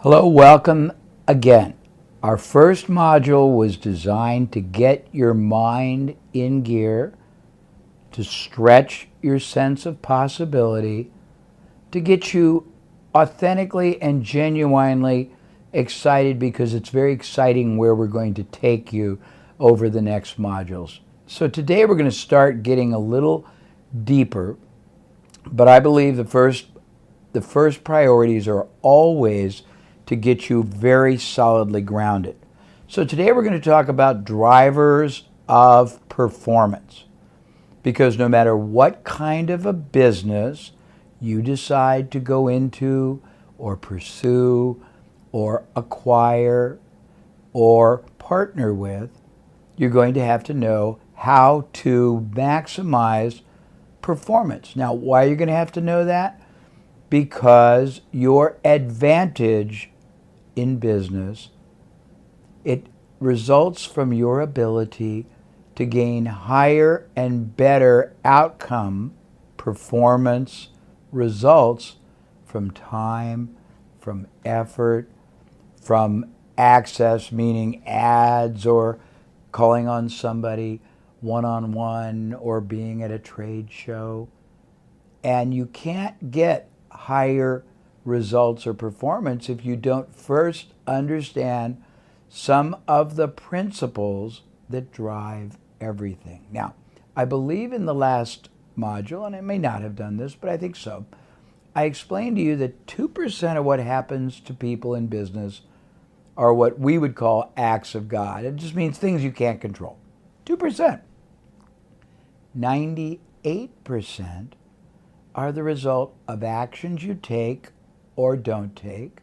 Hello, welcome again. Our first module was designed to get your mind in gear, to stretch your sense of possibility, to get you authentically and genuinely excited because it's very exciting where we're going to take you over the next modules. So today we're going to start getting a little deeper, but I believe the first priorities are always to get you very solidly grounded. So today we're going to talk about drivers of performance, because no matter what kind of a business you decide to go into or pursue or acquire or partner with, you're going to have to know how to maximize performance. Now, why are you going to have to know that? Because your advantage in business, it results from your ability to gain higher and better outcome, performance, results from time, from effort, from access, meaning ads or calling on somebody one-on-one or being at a trade show. And you can't get higher results or performance if you don't first understand some of the principles that drive everything. Now, I believe in the last module, and I may not have done this, but I think so, I explained to you that 2% of what happens to people in business are what we would call acts of God. It just means things you can't control. 2%. 98% are the result of actions you take or don't take,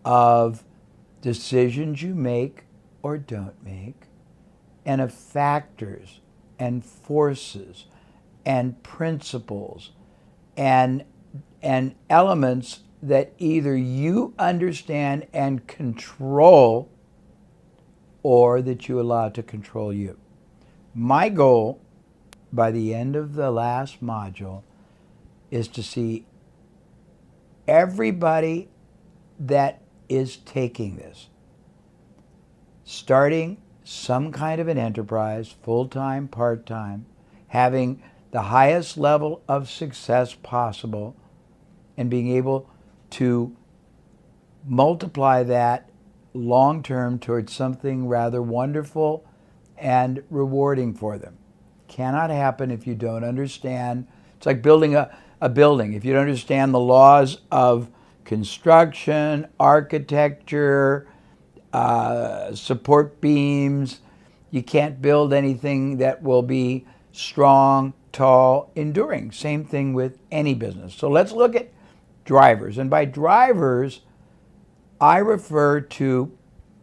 of decisions you make or don't make, and of factors and forces and principles and elements that either you understand and control or that you allow to control you. My goal by the end of the last module is to see everybody that is taking this, starting some kind of an enterprise, full-time, part-time, having the highest level of success possible, and being able to multiply that long-term towards something rather wonderful and rewarding for them. Cannot happen if you don't understand. It's like building a building. If you don't understand the laws of construction, architecture, support beams, you can't build anything that will be strong, tall, enduring. Same thing with any business. So let's look at drivers. And by drivers, I refer to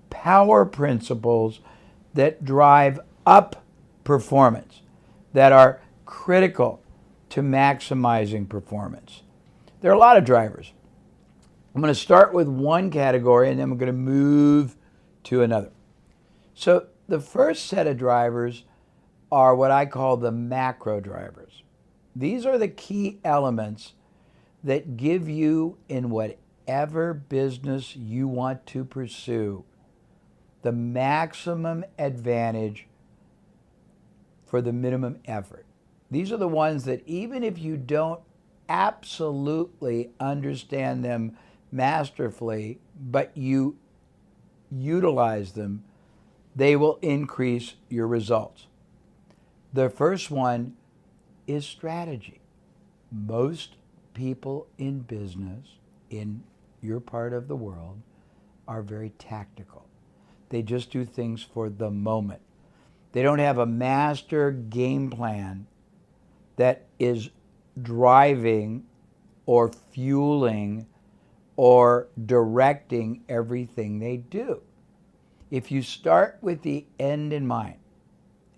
power principles that drive up performance, that are critical to maximizing performance. There are a lot of drivers. I'm going to start with one category and then we're going to move to another. So the first set of drivers are what I call the macro drivers. These are the key elements that give you, in whatever business you want to pursue, the maximum advantage for the minimum effort. These are the ones that even if you don't absolutely understand them masterfully, but you utilize them, they will increase your results. The first one is strategy. Most people in business in your part of the world are very tactical. They just do things for the moment. They don't have a master game plan that is driving or fueling or directing everything they do. If you start with the end in mind,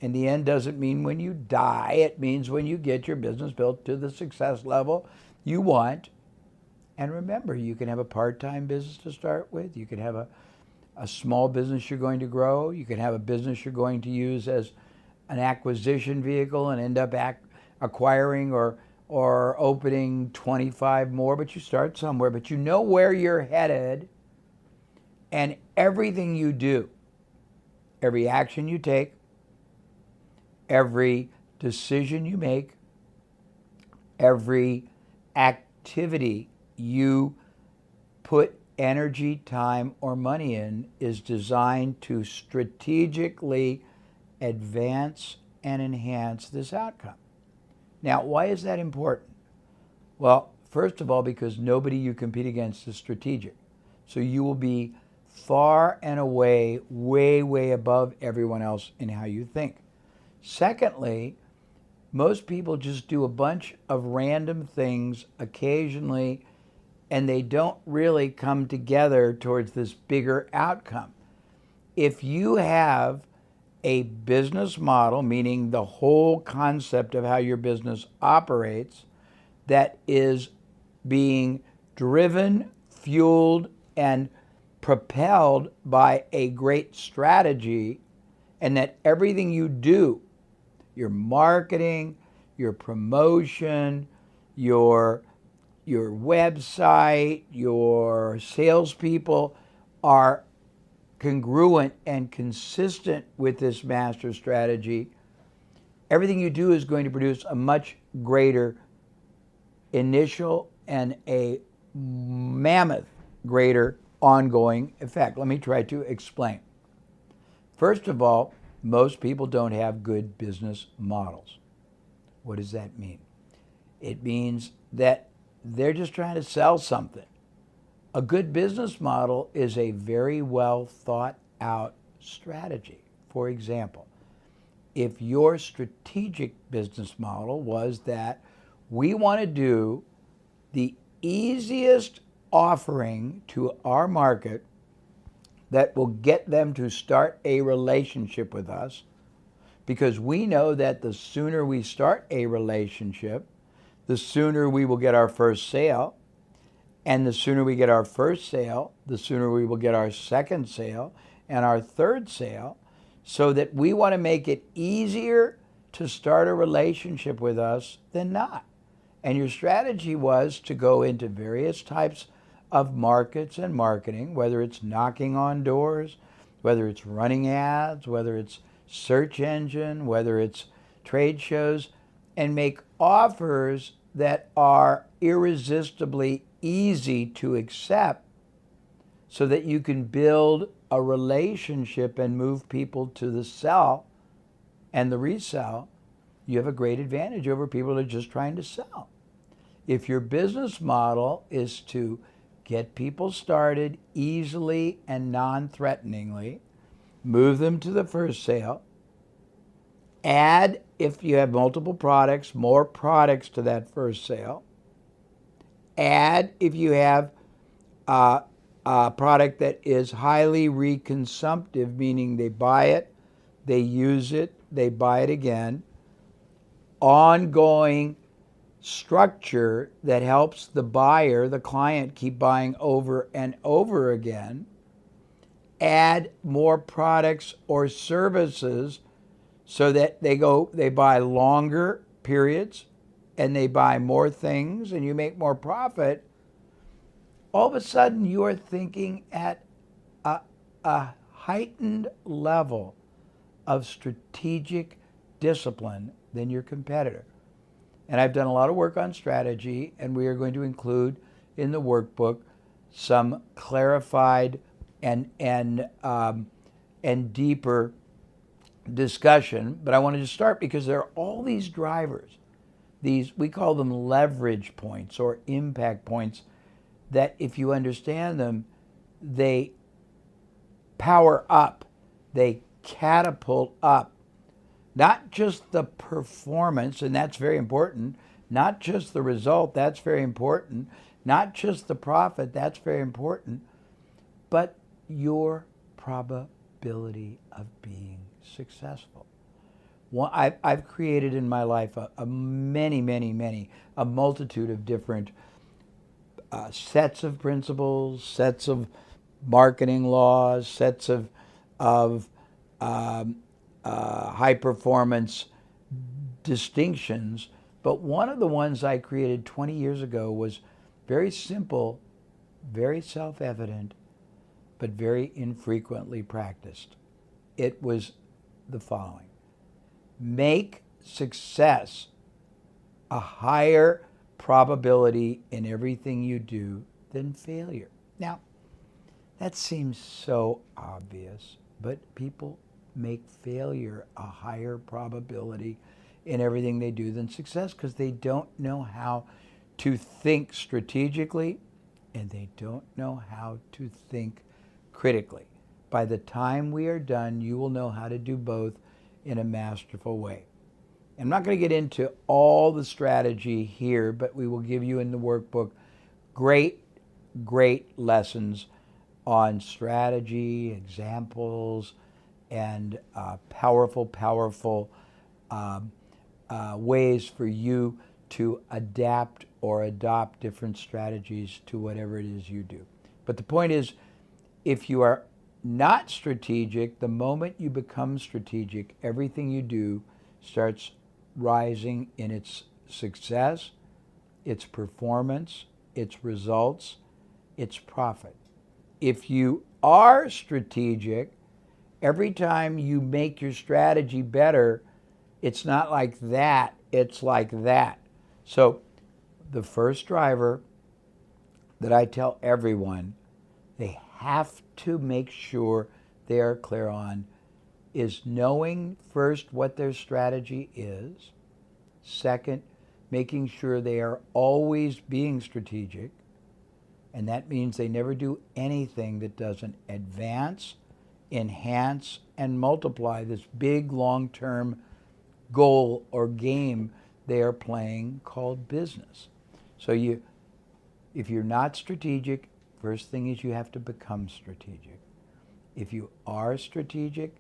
and the end doesn't mean when you die, it means when you get your business built to the success level you want. And remember, you can have a part-time business to start with. You can have a small business you're going to grow. You can have a business you're going to use as an acquisition vehicle and end up acquiring or opening 25 more, but you start somewhere. But you know where you're headed, And everything you do, every action you take, every decision you make, every activity you put energy, time, or money in is designed to strategically advance and enhance this outcome. Now, why is that important? Well, first of all, because nobody you compete against is strategic. So you will be far and away, way above everyone else in how you think. Secondly, most people just do a bunch of random things occasionally, and they don't really come together towards this bigger outcome. If you have a business model, meaning the whole concept of how your business operates, that is being driven, fueled, and propelled by a great strategy, and that everything you do, your marketing, your promotion, your website, your salespeople are congruent and consistent with this master strategy, everything you do is going to produce a much greater initial and a mammoth greater ongoing effect. Let me try to explain. First of all, most people don't have good business models. What does that mean? It means that they're just trying to sell something. A good business model is a very well thought out strategy. For example, if your strategic business model was that we want to do the easiest offering to our market that will get them to start a relationship with us, because we know that the sooner we start a relationship, the sooner we will get our first sale. And the sooner we get our first sale, the sooner we will get our second sale and our third sale, so that we want to make it easier to start a relationship with us than not. And your strategy was to go into various types of markets and marketing, whether it's knocking on doors, whether it's running ads, whether it's search engine, whether it's trade shows, and make offers that are irresistibly easy to accept so that you can build a relationship and move people to the sell and the resell. You have a great advantage over people that are just trying to sell. If your business model is to get people started easily and non-threateningly, move them to the first sale, add, if you have multiple products, more products to that first sale, add, if you have a product that is highly reconsumptive, meaning they buy it, they use it, they buy it again, ongoing structure that helps the buyer, the client, keep buying over and over again, add more products or services so that they buy longer periods and they buy more things and you make more profit. All of a sudden you are thinking at a heightened level of strategic discipline than your competitor. And I've done a lot of work on strategy, and we are going to include in the workbook some clarified and deeper discussion. But I wanted to start because there are all these drivers, we call them leverage points or impact points, that if you understand them, they power up, they catapult up not just the performance, and that's very important, not just the result, that's very important, not just the profit, that's very important, but your probability of being successful. I've created in my life a multitude of different sets of principles, sets of marketing laws, sets of high performance distinctions. But one of the ones I created 20 years ago was very simple, very self-evident. but very infrequently practiced. It was the following: make success a higher probability in everything you do than failure. Now, that seems so obvious, but people make failure a higher probability in everything they do than success because they don't know how to think strategically and they don't know how to think critically. By the time we are done, you will know how to do both in a masterful way. I'm not going to get into all the strategy here, but we will give you in the workbook great lessons on strategy, examples, and powerful ways for you to adapt or adopt different strategies to whatever it is you do. But the point is, if you are not strategic, the moment you become strategic, everything you do starts rising in its success, its performance, its results, its profit. If you are strategic, every time you make your strategy better, it's not like that, it's like that. So the first driver that I tell everyone they have to make sure they are clear on is knowing first what their strategy is. Second, making sure they are always being strategic. And that means they never do anything that doesn't advance, enhance, and multiply this big long-term goal or game they are playing called business. So if you're not strategic, first thing is you have to become strategic. If you are strategic,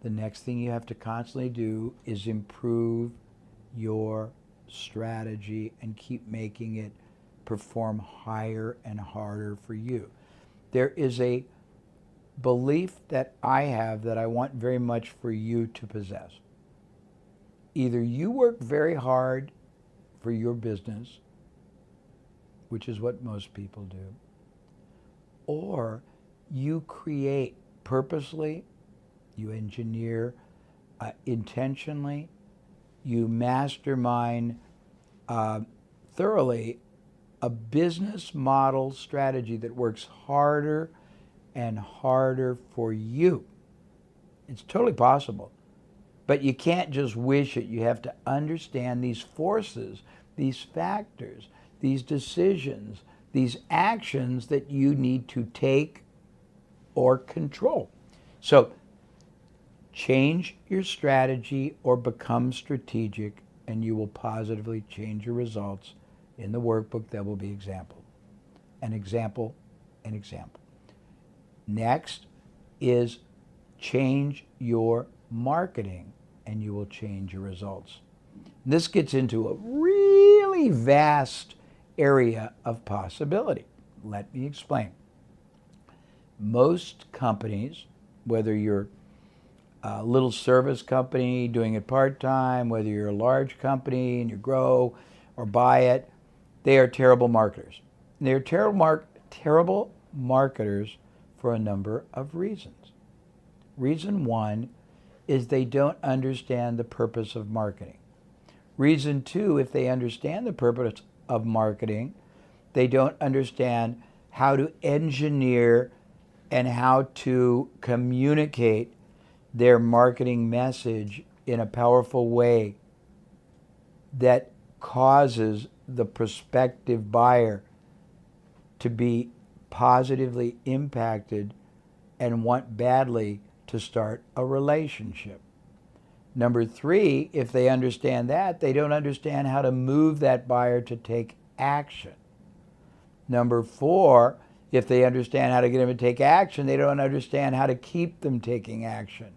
the next thing you have to constantly do is improve your strategy and keep making it perform higher and harder for you. There is a belief that I have that I want very much for you to possess. Either you work very hard for your business, which is what most people do, or you create purposely, you engineer intentionally, you mastermind thoroughly a business model strategy that works harder and harder for you. It's totally possible. But you can't just wish it. You have to understand these forces, these factors, these decisions, these actions that you need to take or control. So change your strategy or become strategic, and you will positively change your results. In the workbook, there will be an example. Next is change your marketing, and you will change your results. This gets into a really vast area of possibility. Let me explain. Most companies, whether you're a little service company doing it part-time, whether you're a large company and you grow or buy it, they are terrible marketers. And they're terrible marketers for a number of reasons. Reason one is they don't understand the purpose of marketing. Reason two, if they understand the purpose of marketing, they don't understand how to engineer and how to communicate their marketing message in a powerful way that causes the prospective buyer to be positively impacted and want badly to start a relationship. Number three, if they understand that, they don't understand how to move that buyer to take action. Number four, if they understand how to get them to take action, they don't understand how to keep them taking action.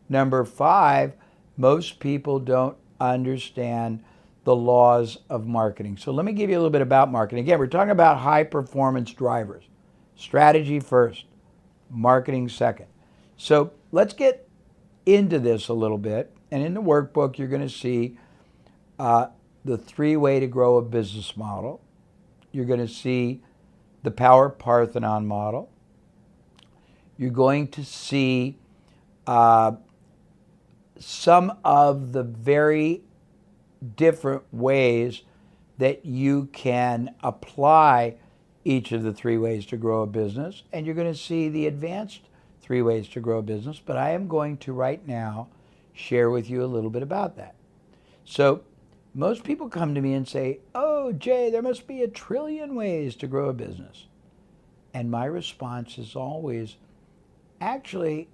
Number five, most people don't understand the laws of marketing. So let me give you a little bit about marketing. Again, we're talking about high performance drivers. Strategy first, marketing second. So let's get into this a little bit. And in the workbook, you're going to see the 3-way to grow a business model. You're going to see the Power Parthenon model. you're going to see some of the very different ways that you can apply each of the 3 ways to grow a business, and you're going to see the advanced 3 ways to grow a business. But I am going to right now share with you a little bit about that. So most people come to me and say, oh, Jay, there must be 1 trillion ways to grow a business. And my response is always, actually,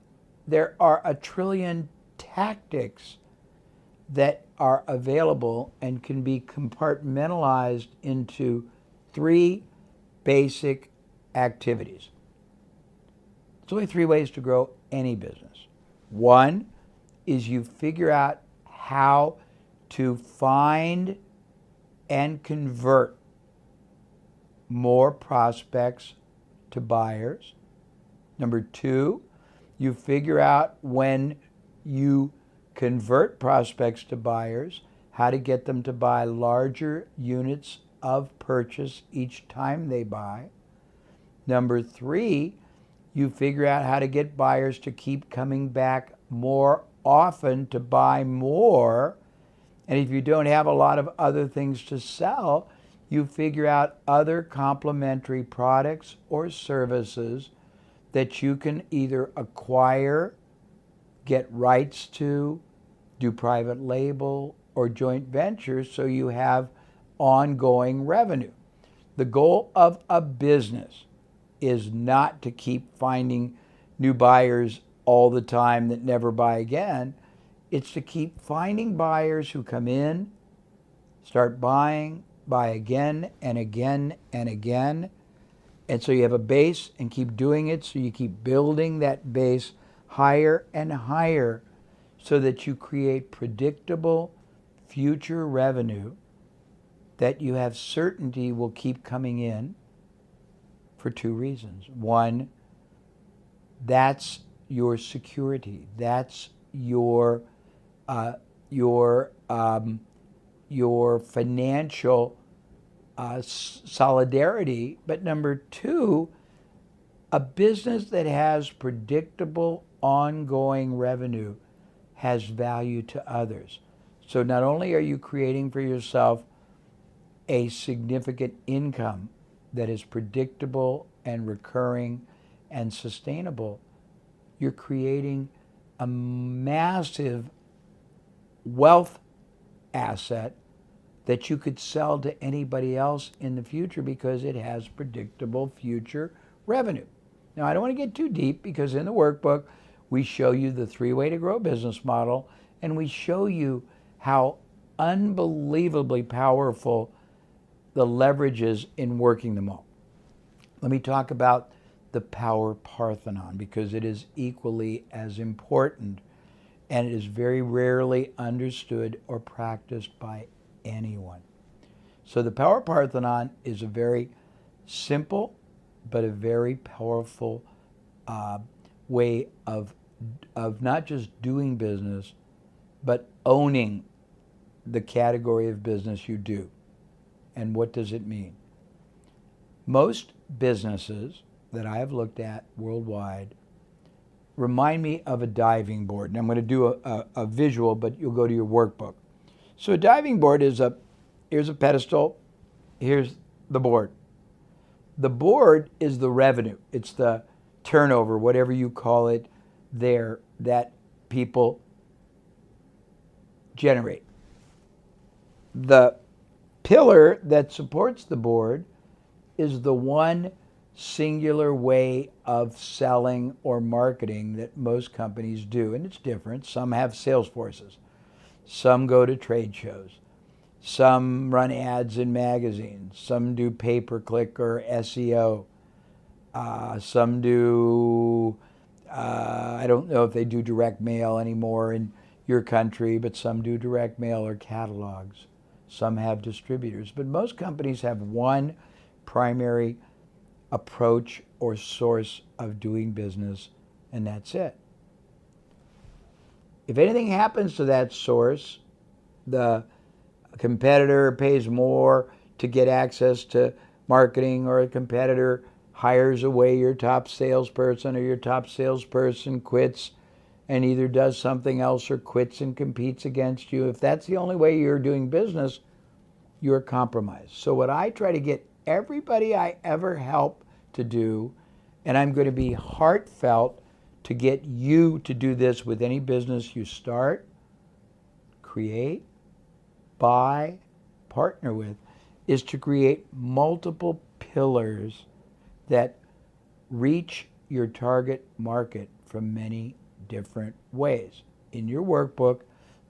there are 1 trillion tactics that are available and can be compartmentalized into 3 basic activities. There's only 3 ways to grow any business. 1 is you figure out how to find and convert more prospects to buyers. Number 2, you figure out when you convert prospects to buyers, how to get them to buy larger units of purchase each time they buy. Number 3, you figure out how to get buyers to keep coming back more often to buy more. And if you don't have a lot of other things to sell, you figure out other complementary products or services that you can either acquire, get rights to, do private label, or joint ventures so you have ongoing revenue. The goal of a business is not to keep finding new buyers all the time that never buy again. It's to keep finding buyers who come in, start buying, buy again and again and again. And so you have a base and keep doing it, so you keep building that base higher and higher so that you create predictable future revenue that you have certainty will keep coming in for 2 reasons. 1, that's your security. That's your financial solidarity. But number 2, a business that has predictable ongoing revenue has value to others. So not only are you creating for yourself a significant income that is predictable and recurring and sustainable, you're creating a massive wealth asset that you could sell to anybody else in the future because it has predictable future revenue. Now, I don't want to get too deep because in the workbook, we show you the 3-way to grow business model, and we show you how unbelievably powerful the leverage is in working them all. Let me talk about the power Parthenon because it is equally as important, and it is very rarely understood or practiced by anyone. So the power Parthenon is a very simple but a very powerful way of not just doing business, but owning the category of business you do. And what does it mean? Most businesses that I have looked at worldwide remind me of a diving board. And I'm going to do a visual, but you'll go to your workbook. So a diving board is here's a pedestal, here's the board. The board is the revenue. It's the turnover, whatever you call it there, that people generate. The pillar that supports the board is the one singular way of selling or marketing that most companies do, and it's different. Some have sales forces. Some go to trade shows. Some run ads in magazines. Some do pay-per-click or SEO. Some do, I don't know if they do direct mail anymore in your country, but some do direct mail or catalogs. Some have distributors. But most companies have one primary approach or source of doing business, and that's it. If anything happens to that source, the competitor pays more to get access to marketing, or a competitor hires away your top salesperson, or your top salesperson quits and either does something else or quits and competes against you, if that's the only way you're doing business, you're compromised. So what I try to get everybody I ever help to do, and I'm going to be heartfelt to get you to do this with any business you start, create, buy, partner with, is to create multiple pillars that reach your target market from many different ways. In your workbook,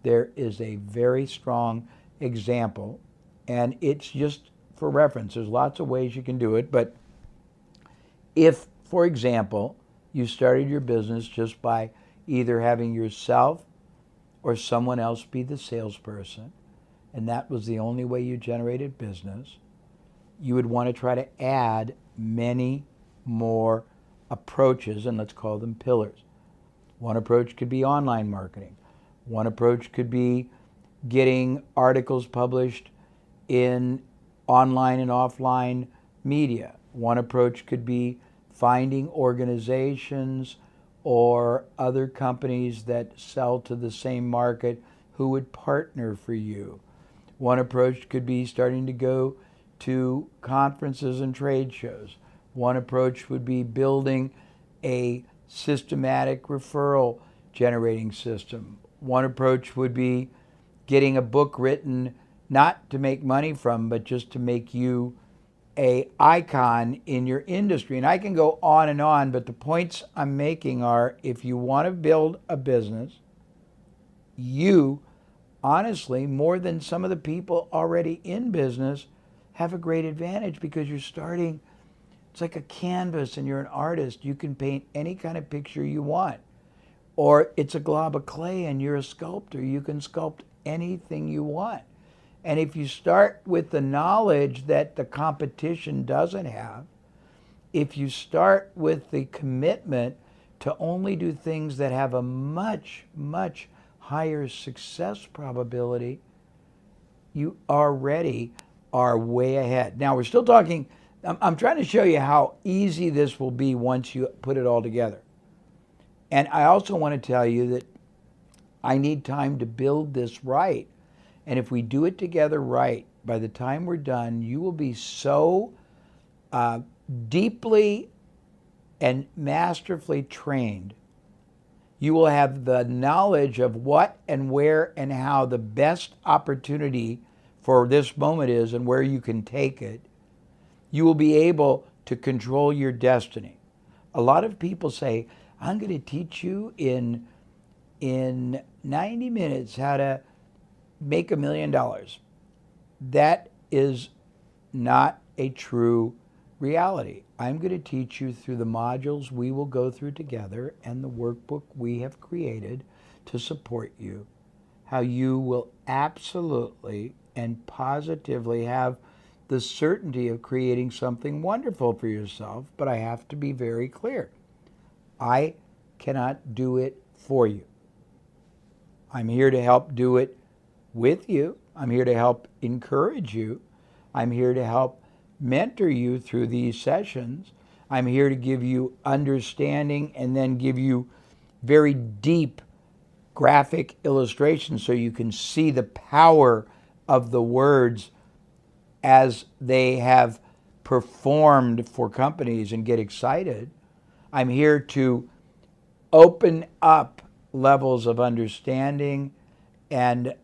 there is a very strong example, and it's just for reference. There's lots of ways you can do it, but if, for example, you started your business just by either having yourself or someone else be the salesperson, and that was the only way you generated business, you would want to try to add many more approaches, and let's call them pillars. One approach could be online marketing. One approach could be getting articles published in online and offline media. One approach could be finding organizations or other companies that sell to the same market who would partner for you. One approach could be starting to go to conferences and trade shows. One approach would be building a systematic referral generating system. One approach would be getting a book written not to make money from, but just to make you a icon in your industry. And I can go on, but the points I'm making are, if you want to build a business, you honestly, more than some of the people already in business, have a great advantage because you're starting. It's like a canvas and you're an artist. You can paint any kind of picture you want. Or it's a glob of clay and you're a sculptor. You can sculpt anything you want. And if you start with the knowledge that the competition doesn't have, if you start with the commitment to only do things that have a much, much higher success probability, you already are way ahead. Now, we're still talking, I'm trying to show you how easy this will be once you put it all together. And I also want to tell you that I need time to build this right. And if we do it together right, by the time we're done, you will be so deeply and masterfully trained. You will have the knowledge of what and where and how the best opportunity for this moment is and where you can take it. You will be able to control your destiny. A lot of people say, I'm going to teach you in 90 minutes how to make $1 million. That is not a true reality. I'm going to teach you through the modules we will go through together and the workbook we have created to support you, how you will absolutely and positively have the certainty of creating something wonderful for yourself. But I have to be very clear. I cannot do it for you. I'm here to help do it with you. I'm here to help encourage you. I'm here to help mentor you through these sessions. I'm here to give you understanding and then give you very deep graphic illustrations so you can see the power of the words as they have performed for companies and get excited. I'm here to open up levels of understanding and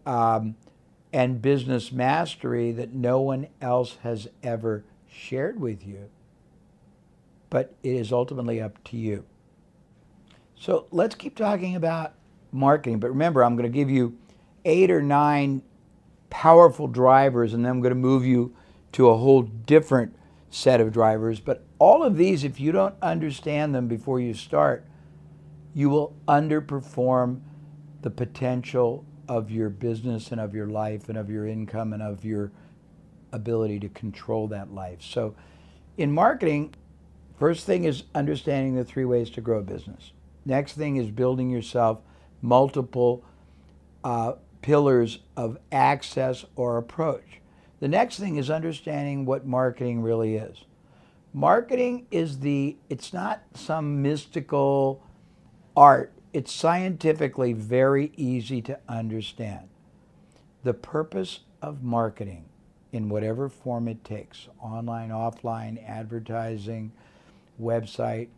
business mastery that no one else has ever shared with you. But it is ultimately up to you. So let's keep talking about marketing. But remember, I'm going to give you 8 or 9 powerful drivers, and then I'm going to move you to a whole different set of drivers. But all of these, if you don't understand them before you start, you will underperform the potential of your business and of your life and of your income and of your ability to control that life. So in marketing, first thing is understanding the 3 ways to grow a business. Next thing is building yourself multiple pillars of access or approach. The next thing is understanding what marketing really is. Marketing it's not some mystical art. It's scientifically very easy to understand. The purpose of marketing, in whatever form it takes, online, offline, advertising, website,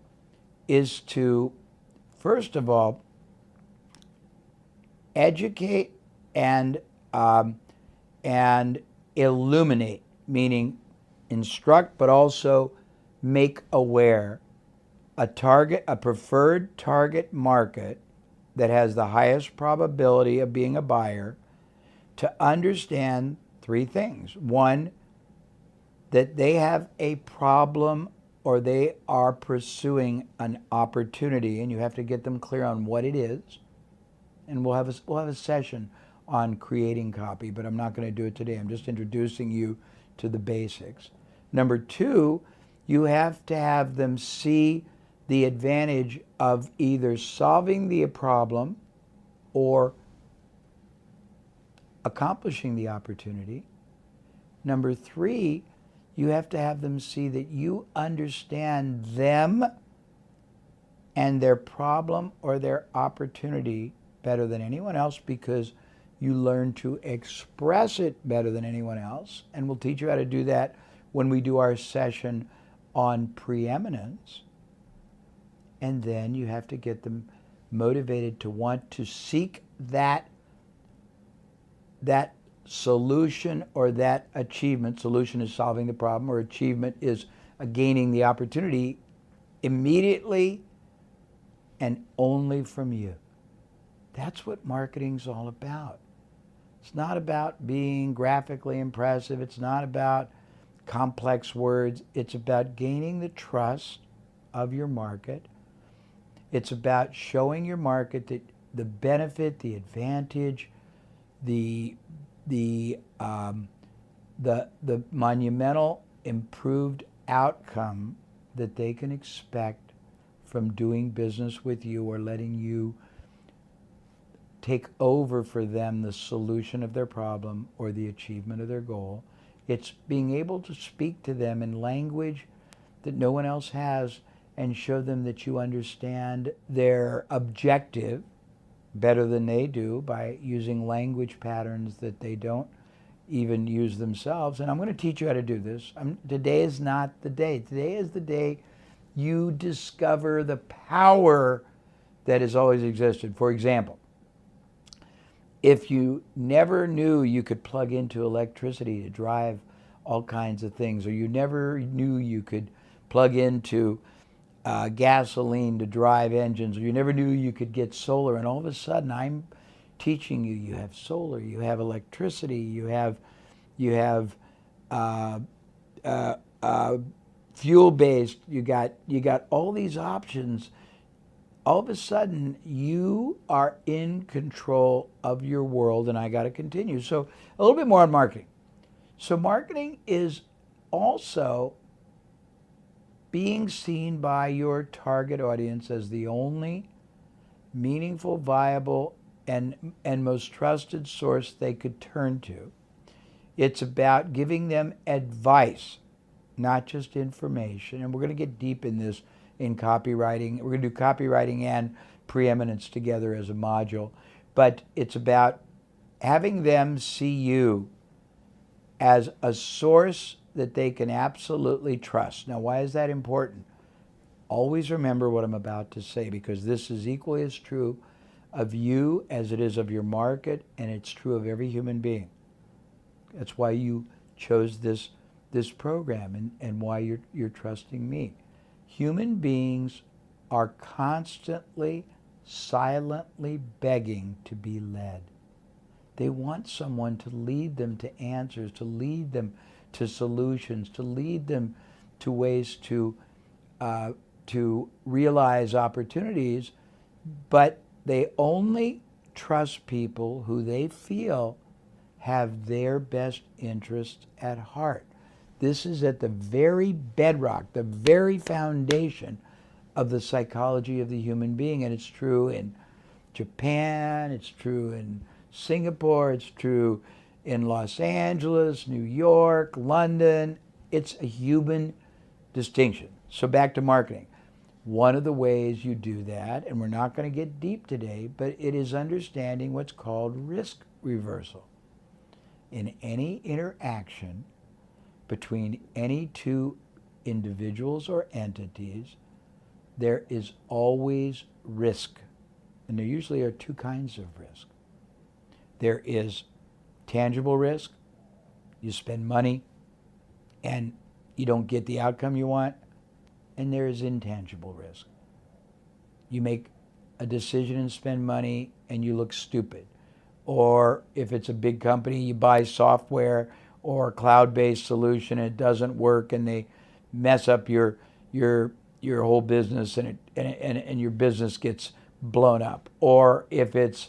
is to, first of all, educate and illuminate, meaning instruct, but also make aware a preferred target market that has the highest probability of being a buyer, to understand three things. One, that they have a problem or they are pursuing an opportunity, and you have to get them clear on what it is. And we'll have a session on creating copy, but I'm not going to do it today. I'm just introducing you to the basics. Number two, you have to have them see the advantage of either solving the problem or accomplishing the opportunity. Number three, you have to have them see that you understand them and their problem or their opportunity better than anyone else, because you learn to express it better than anyone else. And we'll teach you how to do that when we do our session on preeminence. And then you have to get them motivated to want to seek that solution or that achievement. Solution is solving the problem, or achievement is gaining the opportunity immediately and only from you. That's what marketing's all about. It's not about being graphically impressive. It's not about complex words. It's about gaining the trust of your market. It's about showing your market that the benefit, the advantage, the monumental improved outcome that they can expect from doing business with you or letting you take over for them the solution of their problem or the achievement of their goal. It's being able to speak to them in language that no one else has and show them that you understand their objective better than they do by using language patterns that they don't even use themselves. And I'm going to teach you how to do this. Today is not the day. Today is the day you discover the power that has always existed. For example, if you never knew you could plug into electricity to drive all kinds of things, or you never knew you could plug into gasoline to drive engines, or you never knew you could get solar, and all of a sudden I'm teaching you, you have solar, you have electricity, you have fuel-based, you got all these options. All of a sudden, you are in control of your world, and I got to continue. So a little bit more on marketing. So marketing is also being seen by your target audience as the only meaningful, viable, and most trusted source they could turn to. It's about giving them advice, not just information. And we're going to get deep in this in copywriting. We're going to do copywriting and preeminence together as a module. But it's about having them see you as a source that they can absolutely trust. Now, why is that important? Always remember what I'm about to say, because this is equally as true of you as it is of your market, and it's true of every human being. That's why you chose this program and why you're trusting me. Human beings are constantly, silently begging to be led. They want someone to lead them to answers, to lead them to solutions, to lead them to ways to realize opportunities, but they only trust people who they feel have their best interests at heart. This is at the very bedrock, the very foundation of the psychology of the human being. And it's true in Japan, it's true in Singapore, it's true in Los Angeles, New York, London. It's a human distinction. So back to marketing. One of the ways you do that, and we're not going to get deep today, but it is understanding what's called risk reversal. In any interaction between any two individuals or entities, there is always risk. And there usually are two kinds of risk. There is tangible risk. You spend money and you don't get the outcome you want. And there is intangible risk. You make a decision and spend money and you look stupid. Or if it's a big company, you buy software or a cloud-based solution and it doesn't work and they mess up your whole business and your business gets blown up. Or if it's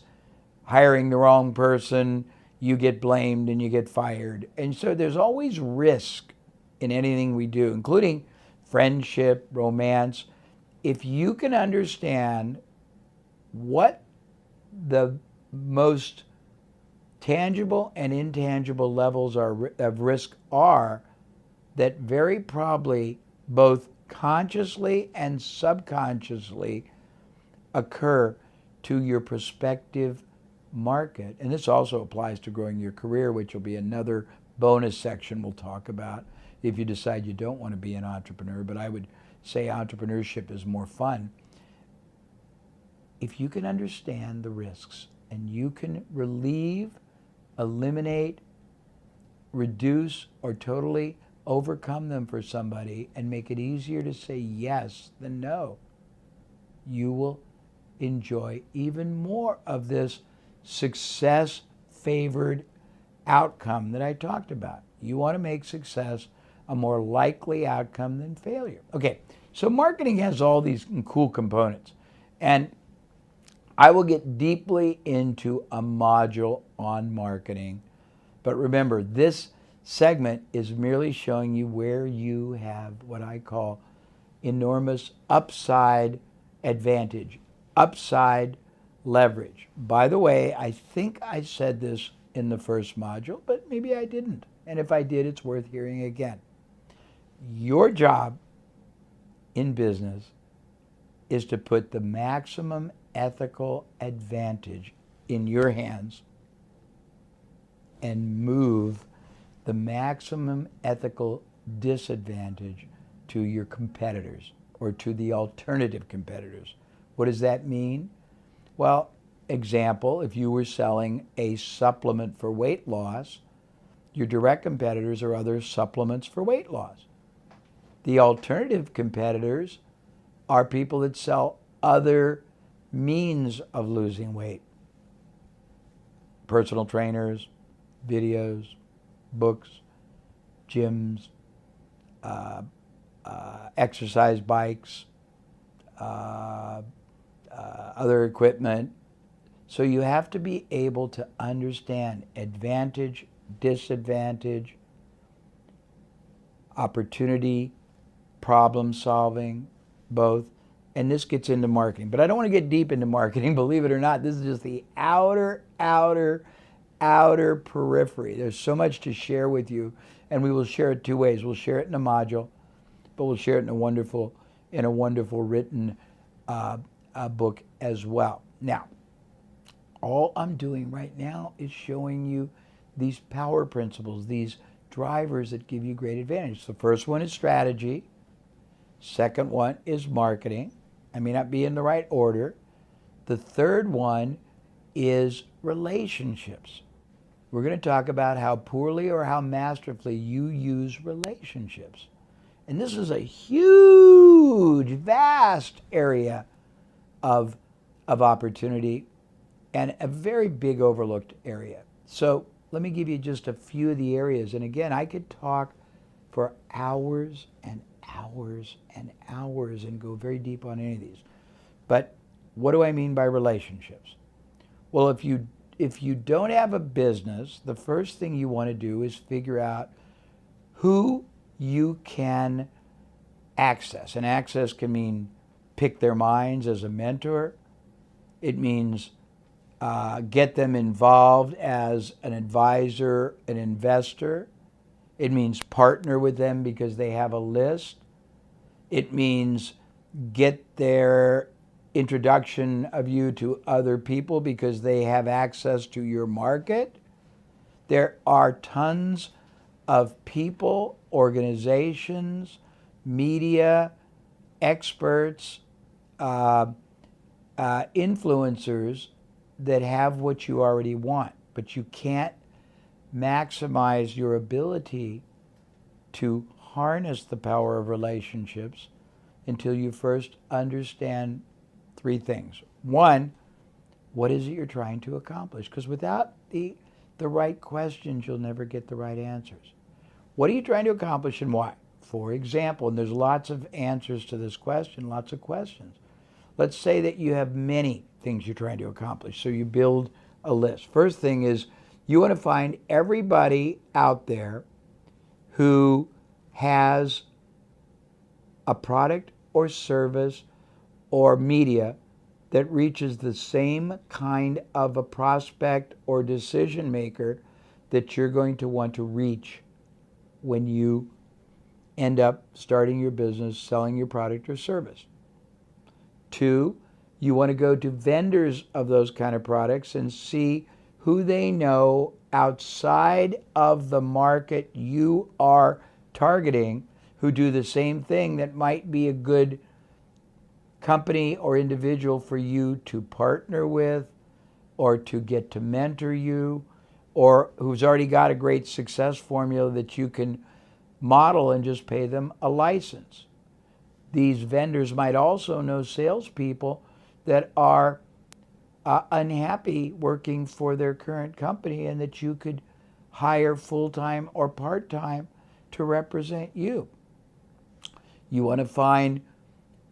hiring the wrong person, you get blamed and you get fired. And so there's always risk in anything we do, including friendship, romance. If you can understand what the most tangible and intangible levels of risk are, that very probably both consciously and subconsciously occur to your prospective market. And this also applies to growing your career, which will be another bonus section we'll talk about if you decide you don't want to be an entrepreneur. But I would say entrepreneurship is more fun. If you can understand the risks and you can relieve, eliminate, reduce, or totally overcome them for somebody and make it easier to say yes than no, you will enjoy even more of this success-favored outcome that I talked about. You want to make success a more likely outcome than failure. Okay, so marketing has all these cool components. And I will get deeply into a module on marketing. But remember, this segment is merely showing you where you have what I call enormous upside advantage, upside leverage. By the way, I think I said this in the first module, but maybe I didn't. And if I did, it's worth hearing again. Your job in business is to put the maximum ethical advantage in your hands and move the maximum ethical disadvantage to your competitors or to the alternative competitors. What does that mean? Well, example, if you were selling a supplement for weight loss, your direct competitors are other supplements for weight loss. The alternative competitors are people that sell other means of losing weight. Personal trainers, videos, books, gyms, exercise bikes, other equipment. So you have to be able to understand advantage, disadvantage, opportunity, problem solving, both. And this gets into marketing. But I don't want to get deep into marketing, believe it or not. This is just the outer periphery. There's so much to share with you, and we will share it two ways. We'll share it in a module, but we'll share it in a wonderful written book as well. Now, all I'm doing right now is showing you these power principles, these drivers that give you great advantage. The first one is strategy. Second one is marketing. I may not be in the right order. The third one is relationships. We're going to talk about how poorly or how masterfully you use relationships. And this is a huge, vast area of opportunity and a very big overlooked area. So let me give you just a few of the areas. And again, I could talk for hours and hours and hours and go very deep on any of these. But what do I mean by relationships? Well, if you don't have a business, the first thing you want to do is figure out who you can access. And access can mean pick their minds as a mentor. It means get them involved as an advisor, an investor. It means partner with them because they have a list. It means get their introduction of you to other people because they have access to your market. There are tons of people, organizations, media, experts, influencers that have what you already want, but you can't maximize your ability to harness the power of relationships until you first understand three things. One, what is it you're trying to accomplish? Because without the right questions, you'll never get the right answers. What are you trying to accomplish and why? For example, and there's lots of answers to this question, lots of questions. Let's say that you have many things you're trying to accomplish, so you build a list. First thing is you want to find everybody out there who has a product or service or media that reaches the same kind of a prospect or decision maker that you're going to want to reach when you end up starting your business, selling your product or service. Two, you want to go to vendors of those kind of products and see who they know outside of the market you are targeting who do the same thing that might be a good company or individual for you to partner with or to get to mentor you, or who's already got a great success formula that you can model and just pay them a license. These vendors might also know salespeople that are unhappy working for their current company and that you could hire full-time or part-time to represent you. You want to find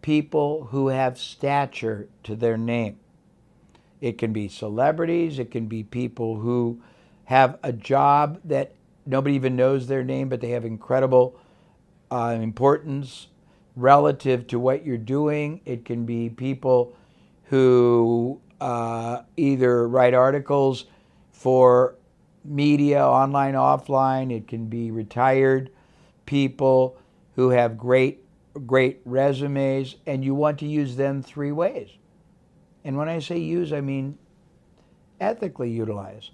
people who have stature to their name. It can be celebrities, it can be people who have a job that nobody even knows their name, but they have incredible importance relative to what you're doing. It can be people who either write articles for media, online, offline. It can be retired people who have great resumes, and you want to use them three ways. And when I say use, I mean ethically utilize.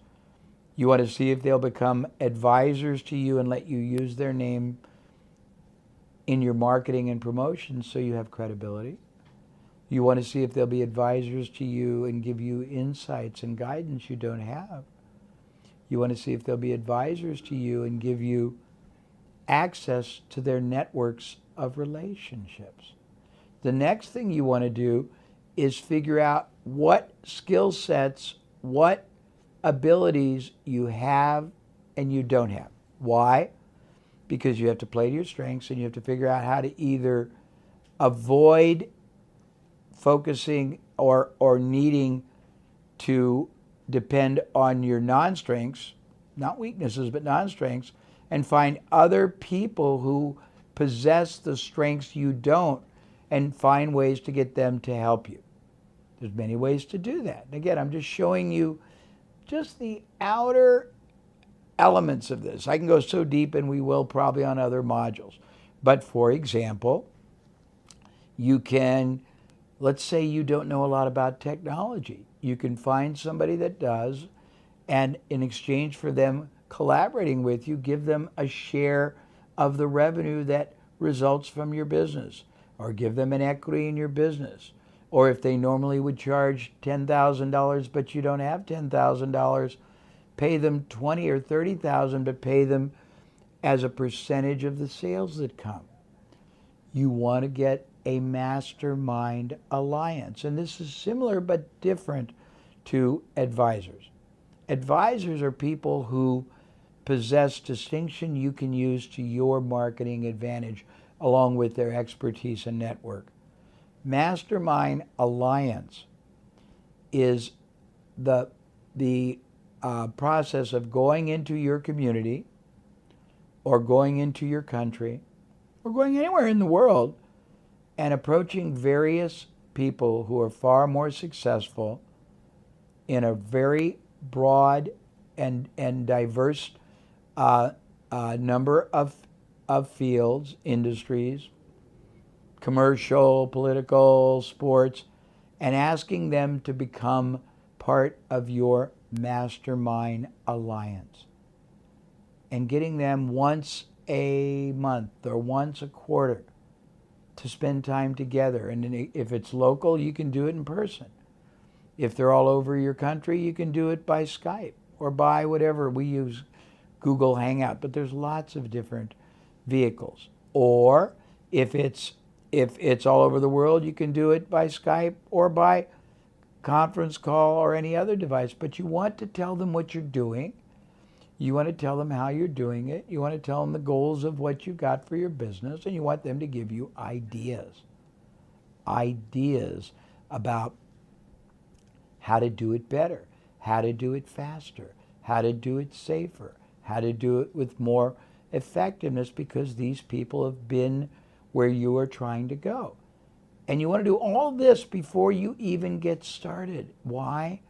You want to see if they'll become advisors to you and let you use their name in your marketing and promotion so you have credibility. You want to see if they'll be advisors to you and give you insights and guidance you don't have. You want to see if they'll be advisors to you and give you access to their networks of relationships. The next thing you want to do is figure out what skill sets, what abilities you have and you don't have. Why? Because you have to play to your strengths and you have to figure out how to either avoid focusing or needing to depend on your non-strengths, not weaknesses, but non-strengths, and find other people who possess the strengths you don't and find ways to get them to help you. There's many ways to do that. And again, I'm just showing you just the outer elements of this. I can go so deep, and we will probably on other modules. But for example, you can, let's say you don't know a lot about technology. You can find somebody that does, and in exchange for them collaborating with you, give them a share of the revenue that results from your business, or give them an equity in your business. Or if they normally would charge $10,000 but you don't have $10,000, pay them $20,000 or $30,000, but pay them as a percentage of the sales that come. You want to get a mastermind alliance. And this is similar but different to advisors. Advisors are people who possess distinction you can use to your marketing advantage along with their expertise and network. Mastermind alliance is the process of going into your community or going into your country or going anywhere in the world and approaching various people who are far more successful in a very broad and diverse number of fields, industries, commercial, political, sports, and asking them to become part of your mastermind alliance. And getting them once a month or once a quarter to spend time together. And if it's local, you can do it in person. If they're all over your country, you can do it by Skype or by whatever. We use Google Hangout, but there's lots of different vehicles. Or if it's all over the world, you can do it by Skype or by conference call or any other device. But you want to tell them what you're doing. You want to tell them how you're doing it. You want to tell them the goals of what you've got for your business, and you want them to give you ideas. Ideas about how to do it better, how to do it faster, how to do it safer, how to do it with more effectiveness, because these people have been where you are trying to go. And you want to do all this before you even get started. Why?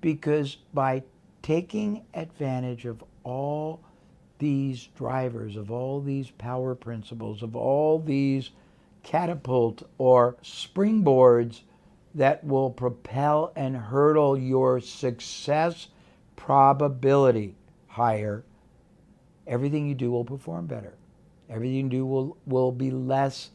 Because by taking advantage of all these drivers, of all these power principles, of all these catapult or springboards that will propel and hurdle your success probability higher, everything you do will perform better. Everything you do will be less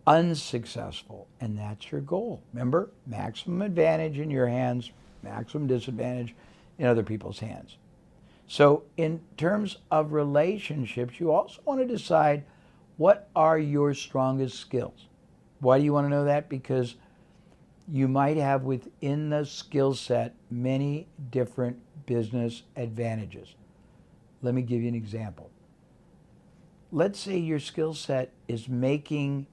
unsuccessful, and that's your goal. Remember, maximum advantage in your hands, maximum disadvantage in other people's hands. So in terms of relationships, you also want to decide, what are your strongest skills? Why do you want to know that? Because you might have within the skill set many different business advantages. Let me give you an example. Let's say your skill set is making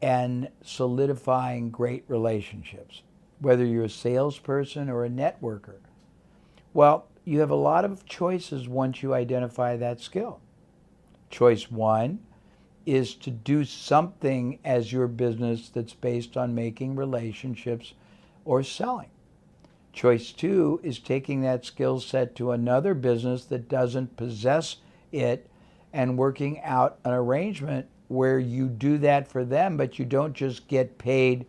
and solidifying great relationships, whether you're a salesperson or a networker. Well, you have a lot of choices once you identify that skill. Choice one is to do something as your business that's based on making relationships or selling. Choice two is taking that skill set to another business that doesn't possess it and working out an arrangement where you do that for them, but you don't just get paid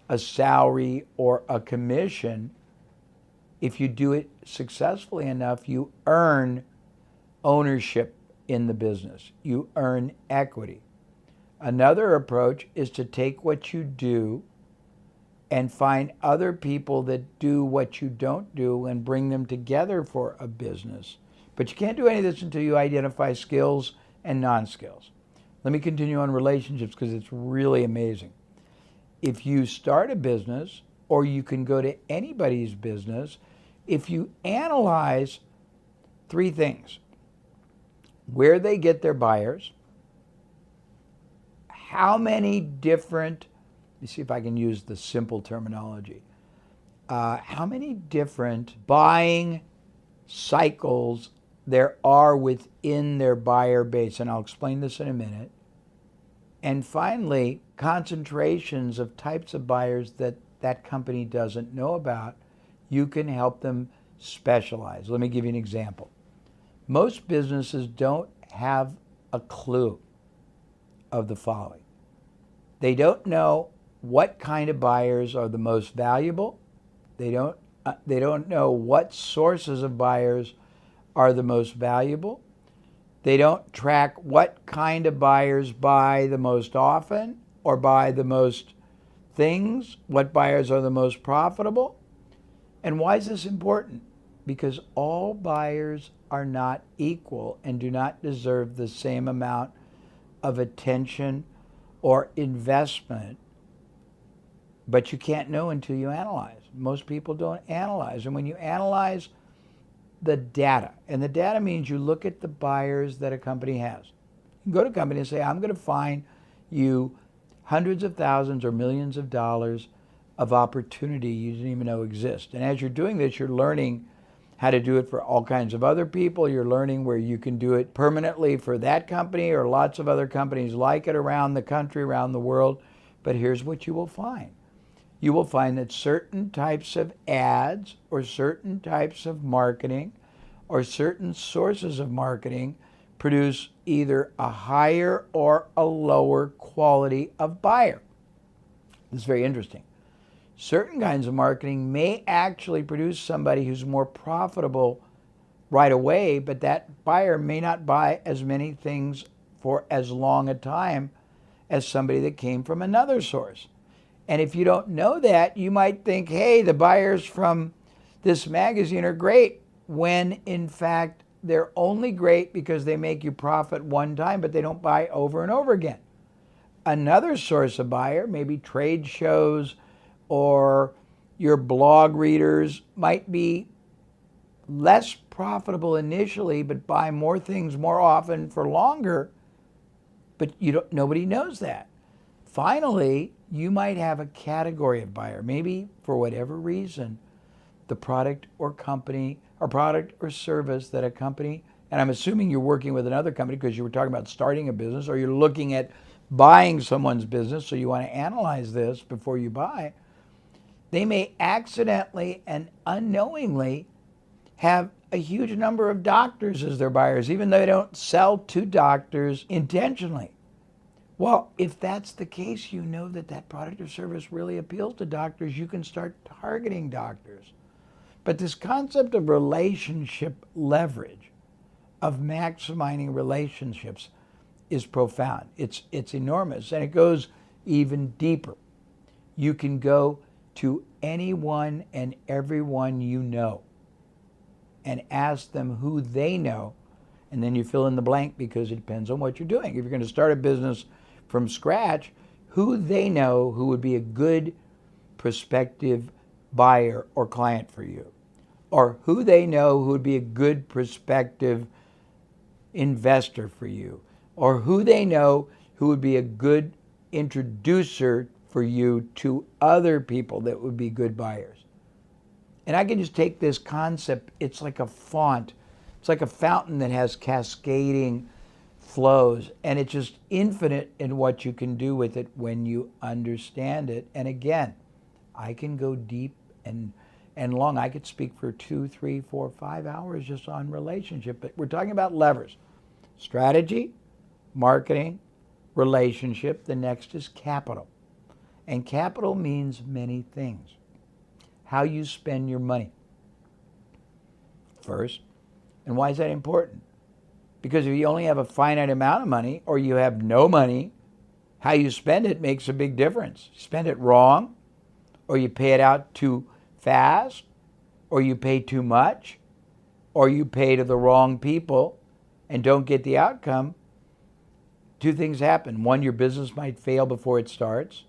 a salary or a commission. If you do it successfully enough, you earn ownership in the business. You earn equity. Another approach is to take what you do and find other people that do what you don't do and bring them together for a business. But you can't do any of this until you identify skills and non-skills. Let me continue on relationships because it's really amazing. If you start a business, or you can go to anybody's business, if you analyze three things: where they get their buyers, how many different, let me see if I can use the simple terminology, how many different buying cycles there are within their buyer base, and I'll explain this in a minute. And finally, concentrations of types of buyers that that company doesn't know about. You can help them specialize. Let me give you an example. Most businesses don't have a clue of the following. They don't know what kind of buyers are the most valuable. They don't know what sources of buyers are the most valuable. They don't track what kind of buyers buy the most often or buy the most things, what buyers are the most profitable. And why is this important? Because all buyers are not equal and do not deserve the same amount of attention or investment. But you can't know until you analyze. Most people don't analyze. And when you analyze the data, and the data means you look at the buyers that a company has. You can go to a company and say, I'm going to find you hundreds of thousands or millions of dollars of opportunity you didn't even know exist. And as you're doing this, you're learning how to do it for all kinds of other people. You're learning where you can do it permanently for that company or lots of other companies like it around the country, around the world. But here's what you will find. You will find that certain types of ads or certain types of marketing or certain sources of marketing produce either a higher or a lower quality of buyer. This is very interesting. Certain kinds of marketing may actually produce somebody who's more profitable right away, but that buyer may not buy as many things for as long a time as somebody that came from another source. And if you don't know that, you might think, hey, the buyers from this magazine are great, when in fact they're only great because they make you profit one time, but they don't buy over and over again. Another source of buyer, maybe trade shows or your blog readers, might be less profitable initially, but buy more things more often for longer, but nobody knows that. Finally, you might have a category of buyer. Maybe for whatever reason, the product or company or product or service that a company, and I'm assuming you're working with another company because you were talking about starting a business, or you're looking at buying someone's business, so you want to analyze this before you buy. They may accidentally and unknowingly have a huge number of doctors as their buyers, even though they don't sell to doctors intentionally. Well, if that's the case, you know that that product or service really appeals to doctors. You can start targeting doctors. But this concept of relationship leverage, of maximizing relationships, is profound. It's enormous, and it goes even deeper. You can go to anyone and everyone you know and ask them who they know, and then you fill in the blank because it depends on what you're doing. If you're going to start a business from scratch, who they know who would be a good prospective buyer or client for you, or who they know who would be a good prospective investor for you, or who they know who would be a good introducer for you to other people that would be good buyers. And I can just take this concept, it's like a font, it's like a fountain that has cascading flows, and it's just infinite in what you can do with it when you understand it. And again, I can go deep and long. I could speak for 2, 3, 4, 5 hours just on relationship, but we're talking about levers: strategy, marketing, relationship. The next is capital. And capital means many things. How you spend your money first. And why is that important? Because if you only have a finite amount of money, or you have no money, how you spend it makes a big difference. You spend it wrong, or you pay it out too fast, or you pay too much, or you pay to the wrong people and don't get the outcome. Two things happen. One, your business might fail before it starts,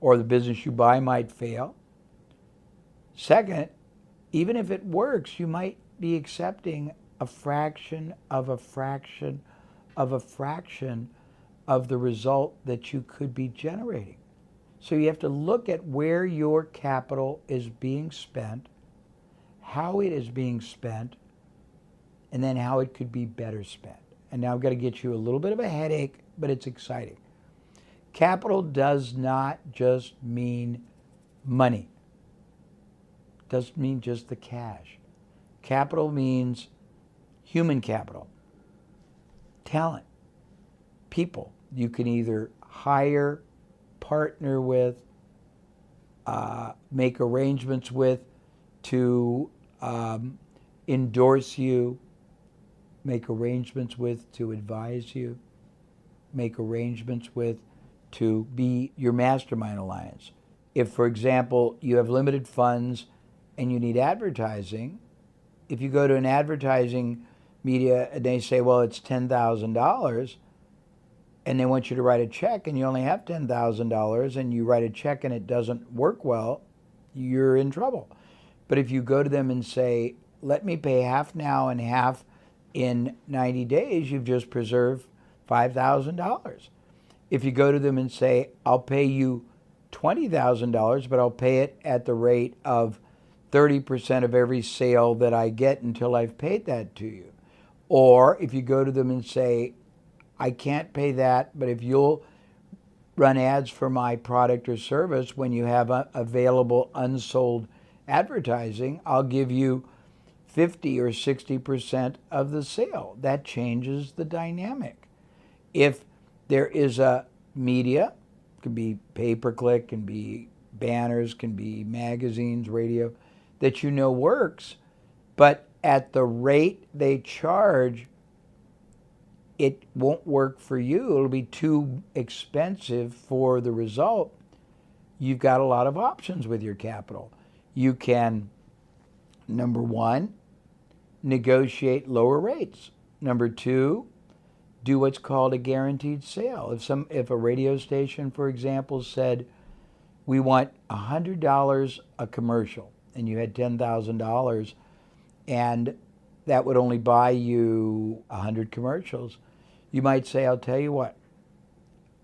or the business you buy might fail. Second, even if it works, you might be accepting a fraction of a fraction of a fraction of the result that you could be generating. So you have to look at where your capital is being spent, how it is being spent, and then how it could be better spent. And now I've got to get you a little bit of a headache, but it's exciting. Capital does not just mean money. It doesn't mean just the cash. Capital means human capital, talent, people. You can either hire, partner with, make arrangements with to endorse you, make arrangements with to advise you, make arrangements with to be your mastermind alliance. If, for example, you have limited funds and you need advertising, if you go to an advertising media and they say, well, it's $10,000, and they want you to write a check and you only have $10,000, and you write a check and it doesn't work well, you're in trouble. But if you go to them and say, let me pay half now and half in 90 days, you've just preserved $5,000. If you go to them and say, I'll pay you $20,000, but I'll pay it at the rate of 30% of every sale that I get until I've paid that to you. Or if you go to them and say, I can't pay that, but if you'll run ads for my product or service when you have available unsold advertising, I'll give you 50 or 60% of the sale. That changes the dynamic. If there is a media, it can be pay-per-click, can be banners, can be magazines, radio, that you know works, but at the rate they charge, it won't work for you. It'll be too expensive for the result. You've got a lot of options with your capital. You can, number one, negotiate lower rates. Number two, do what's called a guaranteed sale. If a radio station, for example, said, we want $100 a commercial, and you had $10,000, and that would only buy you 100 commercials, you might say, I'll tell you what,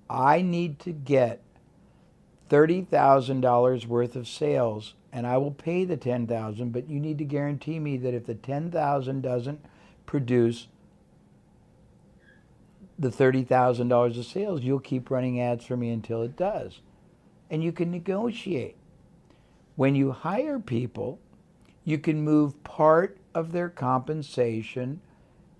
I need to get $30,000 worth of sales, and I will pay the $10,000, but you need to guarantee me that if the $10,000 doesn't produce the $30,000 of sales, you'll keep running ads for me until it does. And you can negotiate. When you hire people, you can move part of their compensation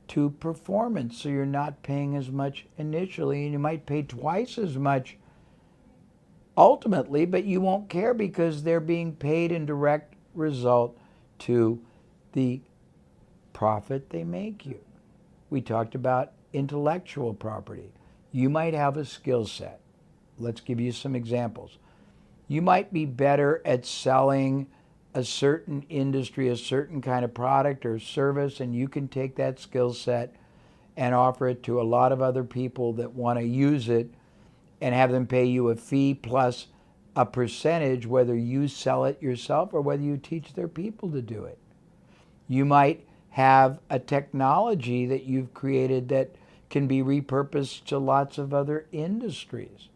to performance, so you're not paying as much initially, and you might pay twice as much ultimately, but you won't care because they're being paid in direct result to the profit they make you. We talked about intellectual property. You might have a skill set. Let's give you some examples. You might be better at selling a certain industry, a certain kind of product or service, and you can take that skill set and offer it to a lot of other people that want to use it and have them pay you a fee plus a percentage, whether you sell it yourself or whether you teach their people to do it. You might have a technology that you've created that can be repurposed to lots of other industries.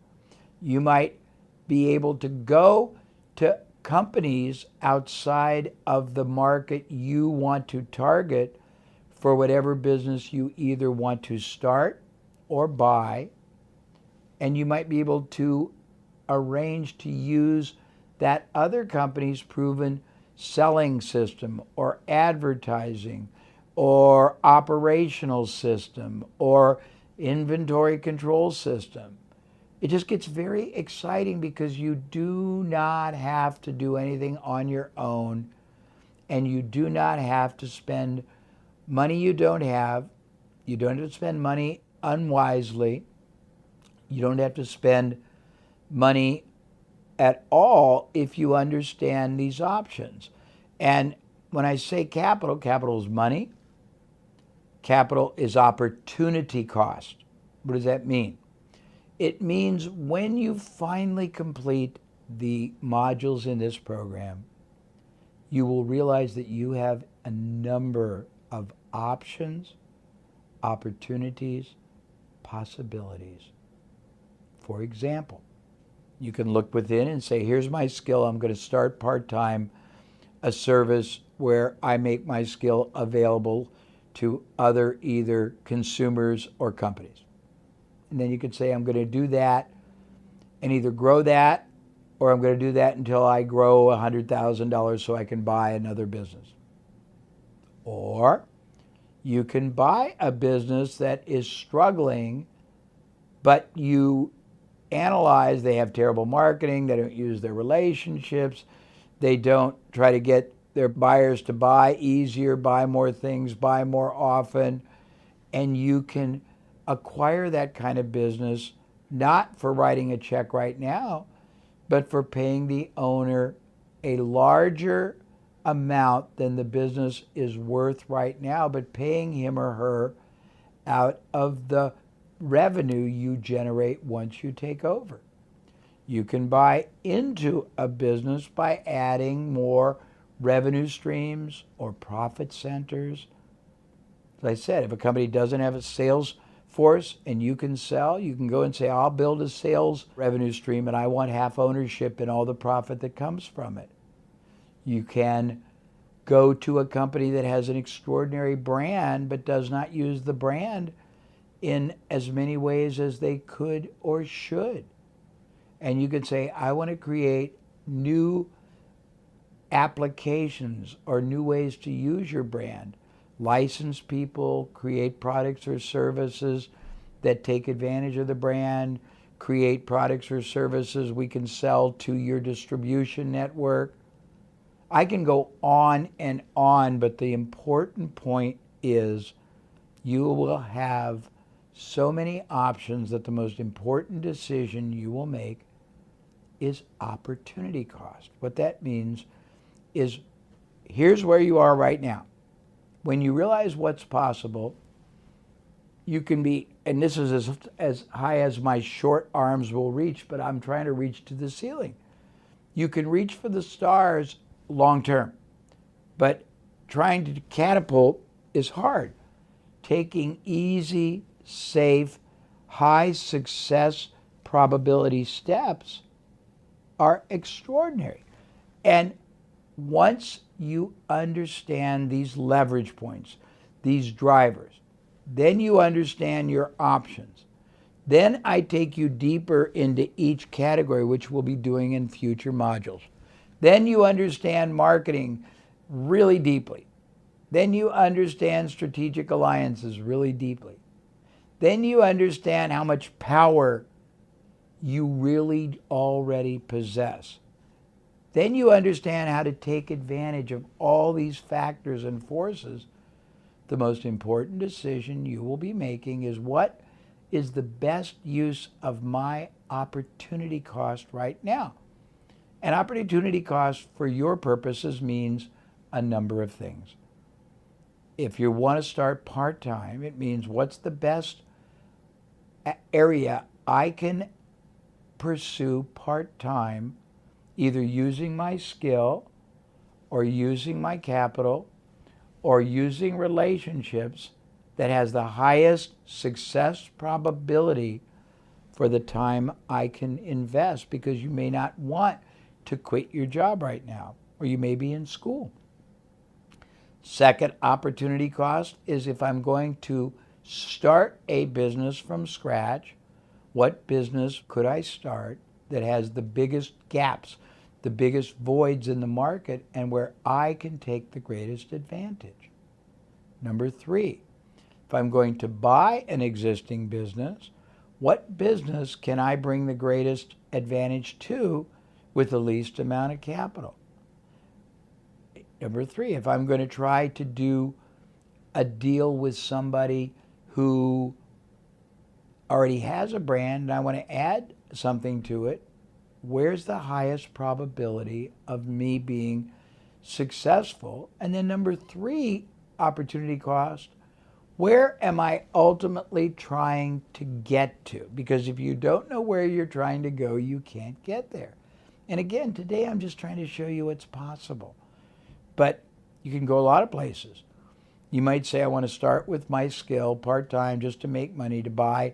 You might be able to go to companies outside of the market you want to target for whatever business you either want to start or buy, and you might be able to arrange to use that other company's proven selling system or advertising or operational system or inventory control system. It just gets very exciting because you do not have to do anything on your own, and you do not have to spend money you don't have. You don't have to spend money unwisely. You don't have to spend money at all if you understand these options. And when I say capital, capital is money. Capital is opportunity cost. What does that mean? It means when you finally complete the modules in this program, you will realize that you have a number of options, opportunities, possibilities. For example, you can look within and say, here's my skill. I'm going to start part-time a service where I make my skill available to other either consumers or companies. And then you could say, I'm going to do that and either grow that, or I'm going to do that until I grow $100,000 so I can buy another business. Or you can buy a business that is struggling, but you analyze they have terrible marketing, they don't use their relationships, they don't try to get their buyers to buy easier, buy more things, buy more often, and you can acquire that kind of business not for writing a check right now, but for paying the owner a larger amount than the business is worth right now, but paying him or her out of the revenue you generate once you take over. You can buy into a business by adding more revenue streams or profit centers. As I said, if a company doesn't have a sales force and you can sell, you can go and say, I'll build a sales revenue stream and I want half ownership in all the profit that comes from it. You can go to a company that has an extraordinary brand but does not use the brand in as many ways as they could or should. And you can say, I want to create new applications or new ways to use your brand. License people, create products or services that take advantage of the brand, create products or services we can sell to your distribution network. I can go on and on, but the important point is you will have so many options that the most important decision you will make is opportunity cost. What that means is here's where you are right now. When you realize what's possible, you can be, and this is as high as my short arms will reach, but I'm trying to reach to the ceiling. You can reach for the stars long term, but trying to catapult is hard. Taking easy, safe, high success probability steps are extraordinary. And once you understand these leverage points, these drivers, then you understand your options. Then I take you deeper into each category, which we'll be doing in future modules. Then you understand marketing really deeply. Then you understand strategic alliances really deeply. Then you understand how much power you really already possess. Then you understand how to take advantage of all these factors and forces. The most important decision you will be making is what is the best use of my opportunity cost right now. And opportunity cost for your purposes means a number of things. If you want to start part-time, it means what's the best area I can pursue part-time, either using my skill or using my capital or using relationships that has the highest success probability for the time I can invest, because you may not want to quit your job right now, or you may be in school. Second opportunity cost is if I'm going to start a business from scratch, what business could I start that has the biggest gaps, the biggest voids in the market, and where I can take the greatest advantage? Number three, if I'm going to buy an existing business, what business can I bring the greatest advantage to with the least amount of capital? Number three, if I'm going to try to do a deal with somebody who already has a brand and I want to add something to it, where's the highest probability of me being successful? And then number three, opportunity cost, where am I ultimately trying to get to? Because if you don't know where you're trying to go, you can't get there. And again, today I'm just trying to show you what's possible. But you can go a lot of places. You might say, I want to start with my skill part-time just to make money to buy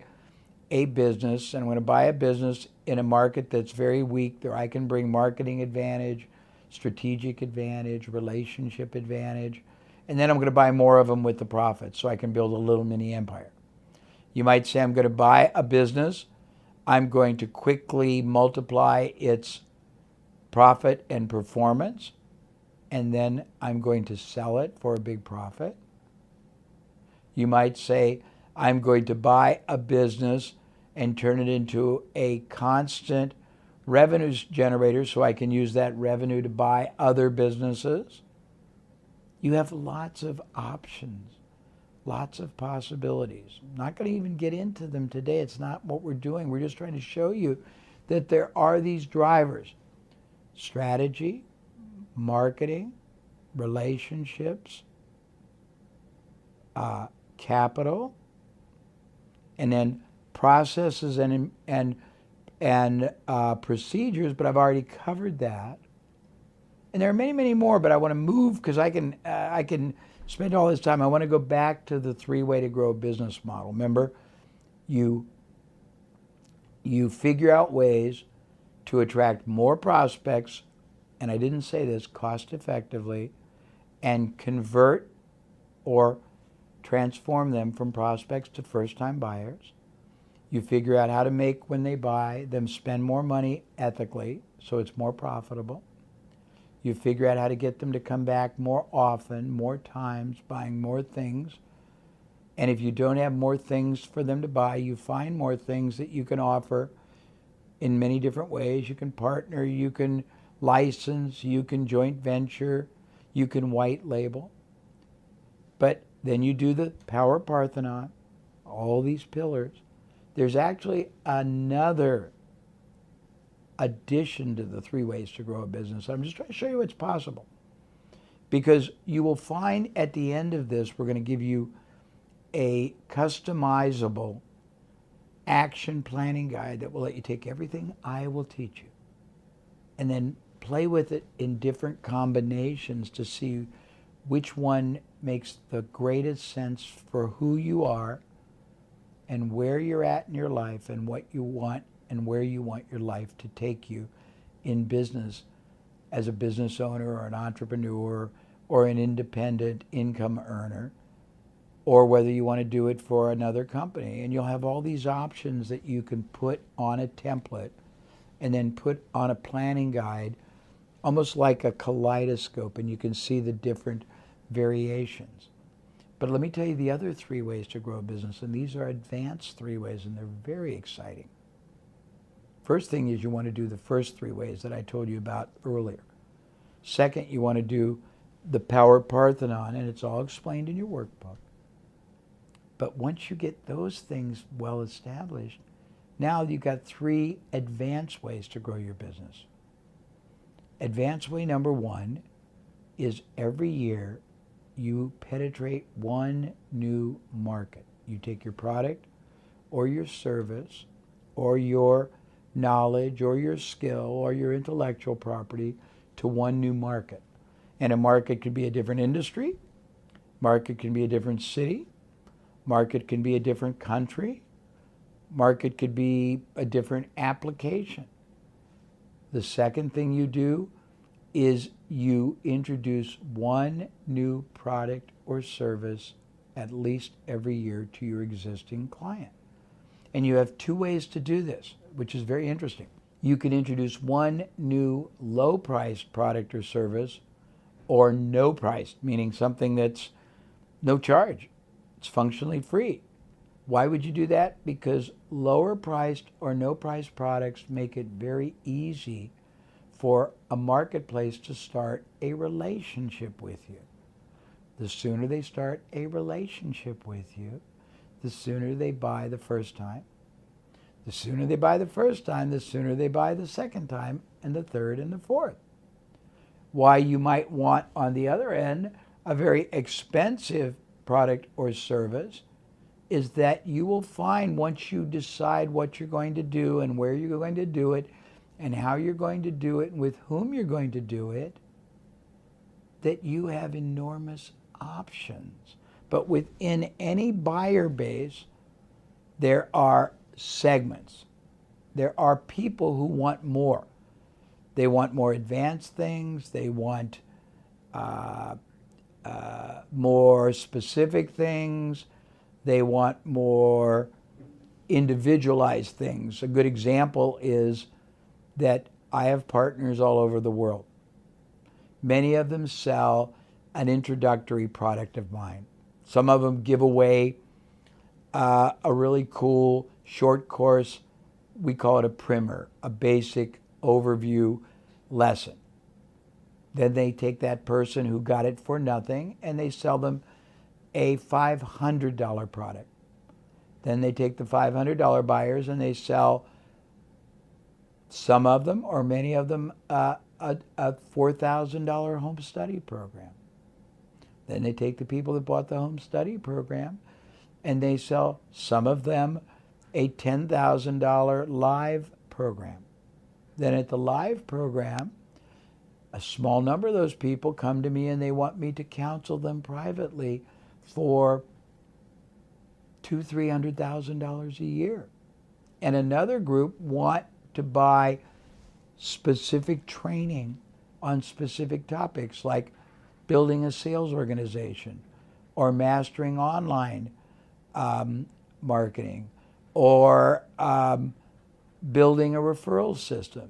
a business. And I want to buy a business in a market that's very weak, there I can bring marketing advantage, strategic advantage, relationship advantage. And then I'm going to buy more of them with the profits so I can build a little mini empire. You might say, I'm going to buy a business. I'm going to quickly multiply its profit and performance, and then I'm going to sell it for a big profit. You might say, I'm going to buy a business and turn it into a constant revenue generator so I can use that revenue to buy other businesses. You have lots of options, lots of possibilities. I'm not going to even get into them today. It's not what we're doing. We're just trying to show you that there are these drivers: strategy, marketing, relationships, capital, and then processes and procedures. But I've already covered that. And there are many, many more, but I want to move because I can spend all this time. I want to go back to the three-way to grow business model. Remember, you figure out ways to attract more prospects, and I didn't say this, cost effectively, and convert or transform them from prospects to first-time buyers. You figure out how to make, when they buy, them spend more money ethically so it's more profitable. You figure out how to get them to come back more often, more times, buying more things. And if you don't have more things for them to buy, you find more things that you can offer in many different ways. You can partner, you can license, you can joint venture, you can white label. But then you do the Power Parthenon, all these pillars. There's actually another addition to the 3 ways to grow a business. I'm just trying to show you what's possible. Because you will find at the end of this, we're going to give you a customizable action planning guide that will let you take everything I will teach you and then play with it in different combinations to see which one makes the greatest sense for who you are and where you're at in your life and what you want and where you want your life to take you in business as a business owner or an entrepreneur or an independent income earner, or whether you want to do it for another company. And you'll have all these options that you can put on a template and then put on a planning guide, almost like a kaleidoscope, and you can see the different variations. But let me tell you the other 3 ways to grow a business, and these are advanced 3 ways, and they're very exciting. First thing is you want to do the first 3 ways that I told you about earlier. Second, you want to do the Power Parthenon, and it's all explained in your workbook. But once you get those things well established, now you've got 3 advanced ways to grow your business. Advanced way number 1 is every year you penetrate one new market. You take your product or your service or your knowledge or your skill or your intellectual property to one new market. And a market could be a different industry, market can be a different city, market can be a different country, market could be a different application. The second thing you do is you introduce one new product or service at least every year to your existing client. And you have 2 ways to do this, which is very interesting. You can introduce one new low-priced product or service, or no priced, meaning something that's no charge. It's functionally free. Why would you do that? Because lower priced or no priced products make it very easy for a marketplace to start a relationship with you. The sooner they start a relationship with you, the sooner they buy the first time. The sooner they buy the first time, the sooner they buy the second time, and the third and the fourth. Why you might want, on the other end, a very expensive product or service is that you will find, once you decide what you're going to do and where you're going to do it and how you're going to do it and with whom you're going to do it, that you have enormous options. But within any buyer base, there are segments. There are people who want more. They want more advanced things. They want more specific things. They want more individualized things. A good example is that I have partners all over the world. Many of them sell an introductory product of mine. Some of them give away a really cool short course. We call it a primer, a basic overview lesson. Then they take that person who got it for nothing and they sell them a $500 product. Then they take the $500 buyers and they sell some of them or many of them a $4,000 home study program. Then they take the people that bought the home study program and they sell some of them a $10,000 live program. Then at the live program, a small number of those people come to me and they want me to counsel them privately for $200,000-$300,000 a year. And another group want to buy specific training on specific topics like building a sales organization or mastering online marketing or building a referral system.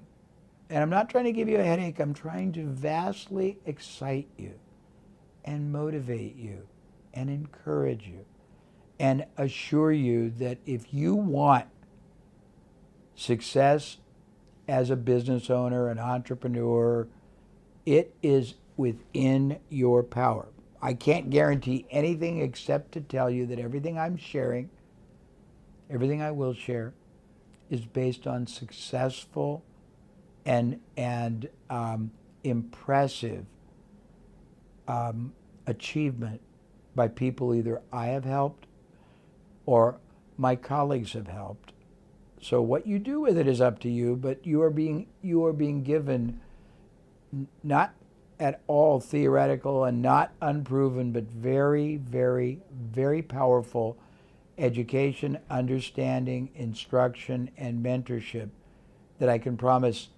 And I'm not trying to give you a headache. I'm trying to vastly excite you and motivate you and encourage you and assure you that if you want success as a business owner, an entrepreneur, it is within your power. I can't guarantee anything except to tell you that everything I'm sharing, everything I will share, is based on successful and impressive achievement by people either I have helped or my colleagues have helped. So what you do with it is up to you, but you are being given not at all theoretical and not unproven, but very, very, very powerful education, understanding, instruction, and mentorship that I can promise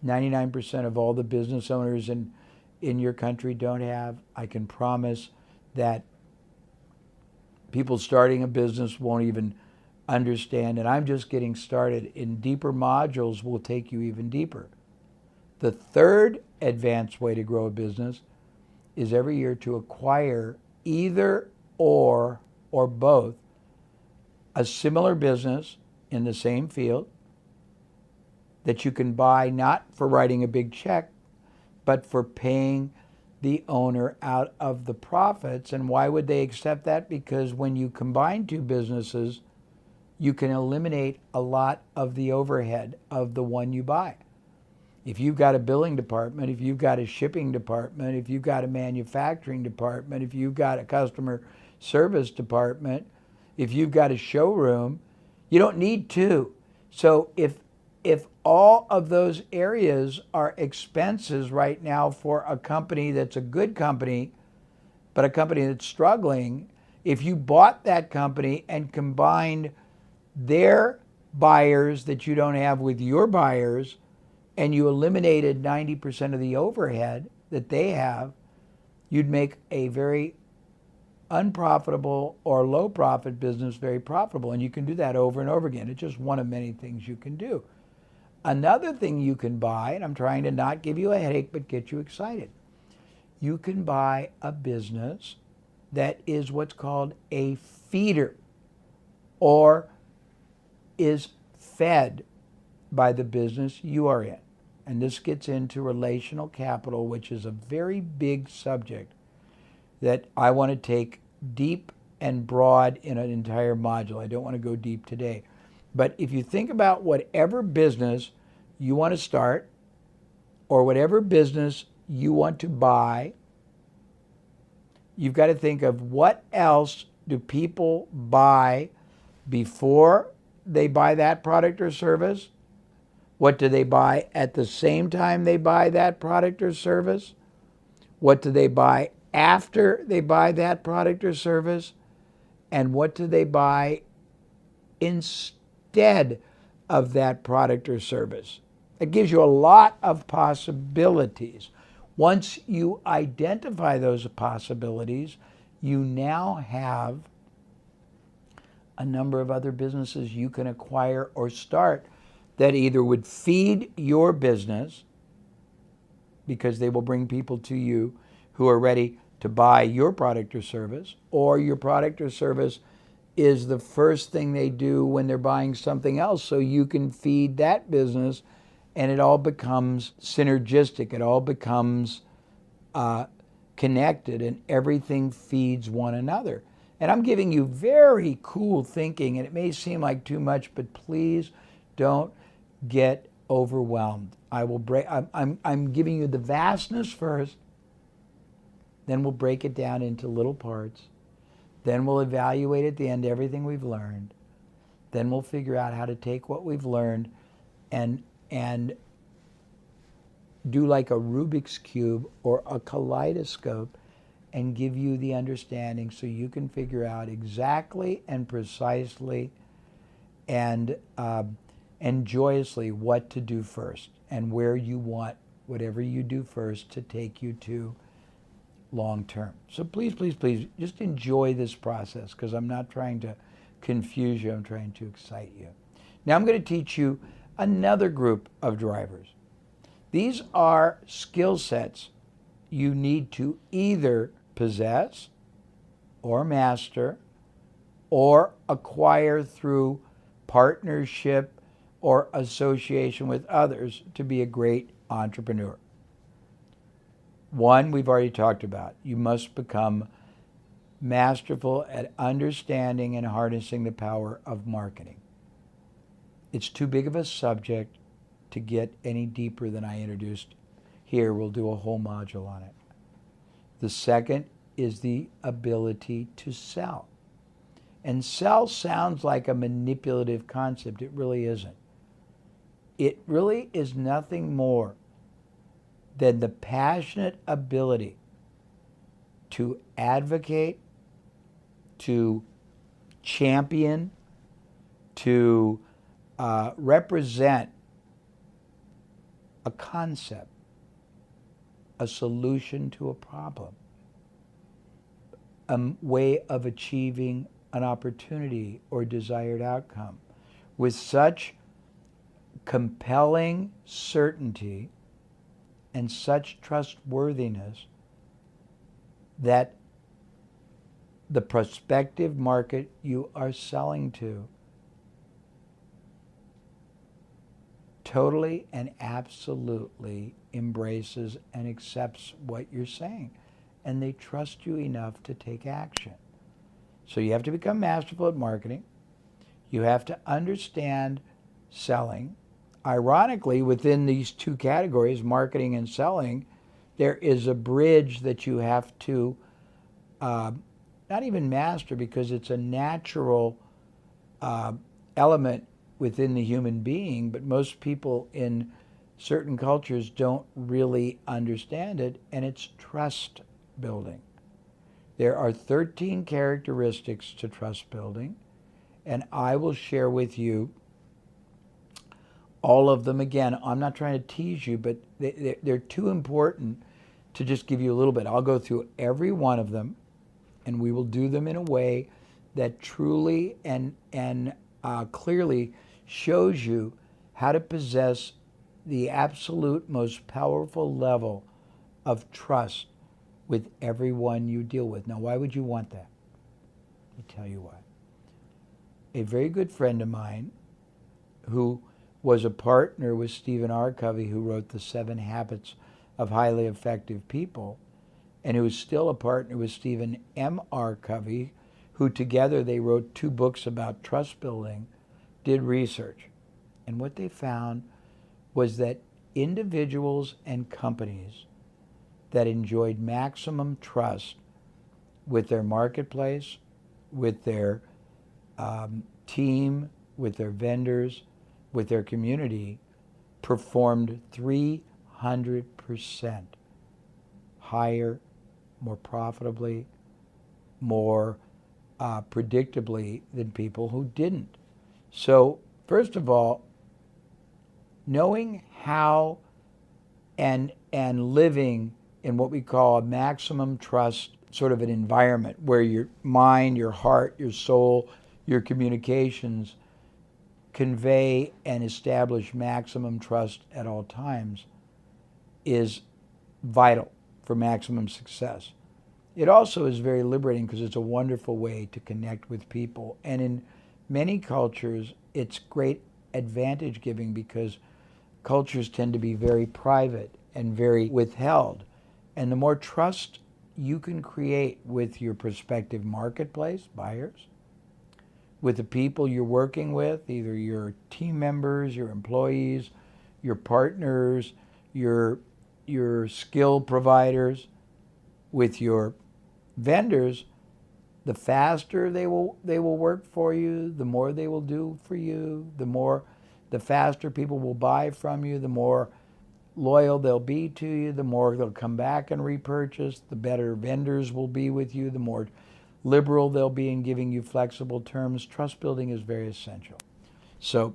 99% of all the business owners in your country don't have. I can promise that people starting a business won't even understand, and I'm just getting started. In deeper modules will take you even deeper. The third advanced way to grow a business is every year to acquire either or both a similar business in the same field that you can buy not for writing a big check, but for paying the owner out of the profits. And why would they accept that? Because when you combine two businesses, you can eliminate a lot of the overhead of the one you buy. If you've got a billing department, if you've got a shipping department, if you've got a manufacturing department, if you've got a customer service department, if you've got a showroom, you don't need two. So if all of those areas are expenses right now for a company that's a good company, but a company that's struggling, if you bought that company and combined their buyers that you don't have with your buyers, and you eliminated 90% of the overhead that they have, you'd make a very unprofitable or low profit business very profitable. And you can do that over and over again. It's just one of many things you can do. Another thing you can buy, and I'm trying to not give you a headache but get you excited, you can buy a business that is what's called a feeder, or is fed by the business you are in. And this gets into relational capital, which is a very big subject that I want to take deep and broad in an entire module. I don't want to go deep today. But if you think about whatever business you want to start or whatever business you want to buy, you've got to think of what else do people buy before they buy that product or service? What do they buy at the same time they buy that product or service? What do they buy after they buy that product or service? And what do they buy instead of that product or service? It gives you a lot of possibilities. Once you identify those possibilities, you now have a number of other businesses you can acquire or start that either would feed your business, because they will bring people to you who are ready to buy your product or service, or your product or service is the first thing they do when they're buying something else, so you can feed that business, and it all becomes synergistic. It all becomes connected, and everything feeds one another. And I'm giving you very cool thinking, and it may seem like too much, but please don't get overwhelmed. I'm giving you the vastness first, then we'll break it down into little parts, then we'll evaluate at the end everything we've learned, then we'll figure out how to take what we've learned and do like a Rubik's Cube or a kaleidoscope and give you the understanding so you can figure out exactly and precisely and joyously what to do first and where you want whatever you do first to take you to long term. So please, please, please just enjoy this process, because I'm not trying to confuse you. I'm trying to excite you. Now I'm going to teach you another group of drivers. These are skill sets you need to either possess or master or acquire through partnership or association with others to be a great entrepreneur. One, we've already talked about. You must become masterful at understanding and harnessing the power of marketing. It's too big of a subject to get any deeper than I introduced here. We'll do a whole module on it. The second is the ability to sell. And sell sounds like a manipulative concept. It really isn't. It really is nothing more than the passionate ability to advocate, to champion, to represent a concept, a solution to a problem, a way of achieving an opportunity or desired outcome with such compelling certainty and such trustworthiness that the prospective market you are selling to totally and absolutely embraces and accepts what you're saying, and they trust you enough to take action. So you have to become masterful at marketing. You have to understand selling. Ironically, within these two categories, marketing and selling, there is a bridge that you have to not even master, because it's a natural element within the human being, but most people in certain cultures don't really understand it, and it's trust building. There are 13 characteristics to trust building, and I will share with you all of them. Again, I'm not trying to tease you, but they're too important to just give you a little bit. I'll go through every one of them, and we will do them in a way that truly and clearly shows you how to possess the absolute most powerful level of trust with everyone you deal with. Now, why would you want that? Let me tell you why. A very good friend of mine who was a partner with Stephen R. Covey, who wrote The 7 Habits of Highly Effective People, and who is still a partner with Stephen M. R. Covey, who together they wrote 2 books about trust building, did research. And what they found was that individuals and companies that enjoyed maximum trust with their marketplace, with their team, with their vendors, with their community, performed 300% higher, more profitably, more predictably than people who didn't. So, first of all, knowing how and living in what we call a maximum trust sort of an environment where your mind, your heart, your soul, your communications convey and establish maximum trust at all times is vital for maximum success. It also is very liberating because it's a wonderful way to connect with people. And in many cultures, it's great advantage giving because cultures tend to be very private and very withheld. And the more trust you can create with your prospective marketplace, buyers, with the people you're working with, either your team members, your employees, your partners, your skill providers, with your vendors, the faster they will work for you, the more they will do for you, the faster people will buy from you, the more loyal they'll be to you, the more they'll come back and repurchase, the better vendors will be with you, the more liberal they'll be in giving you flexible terms. Trust building is very essential. So,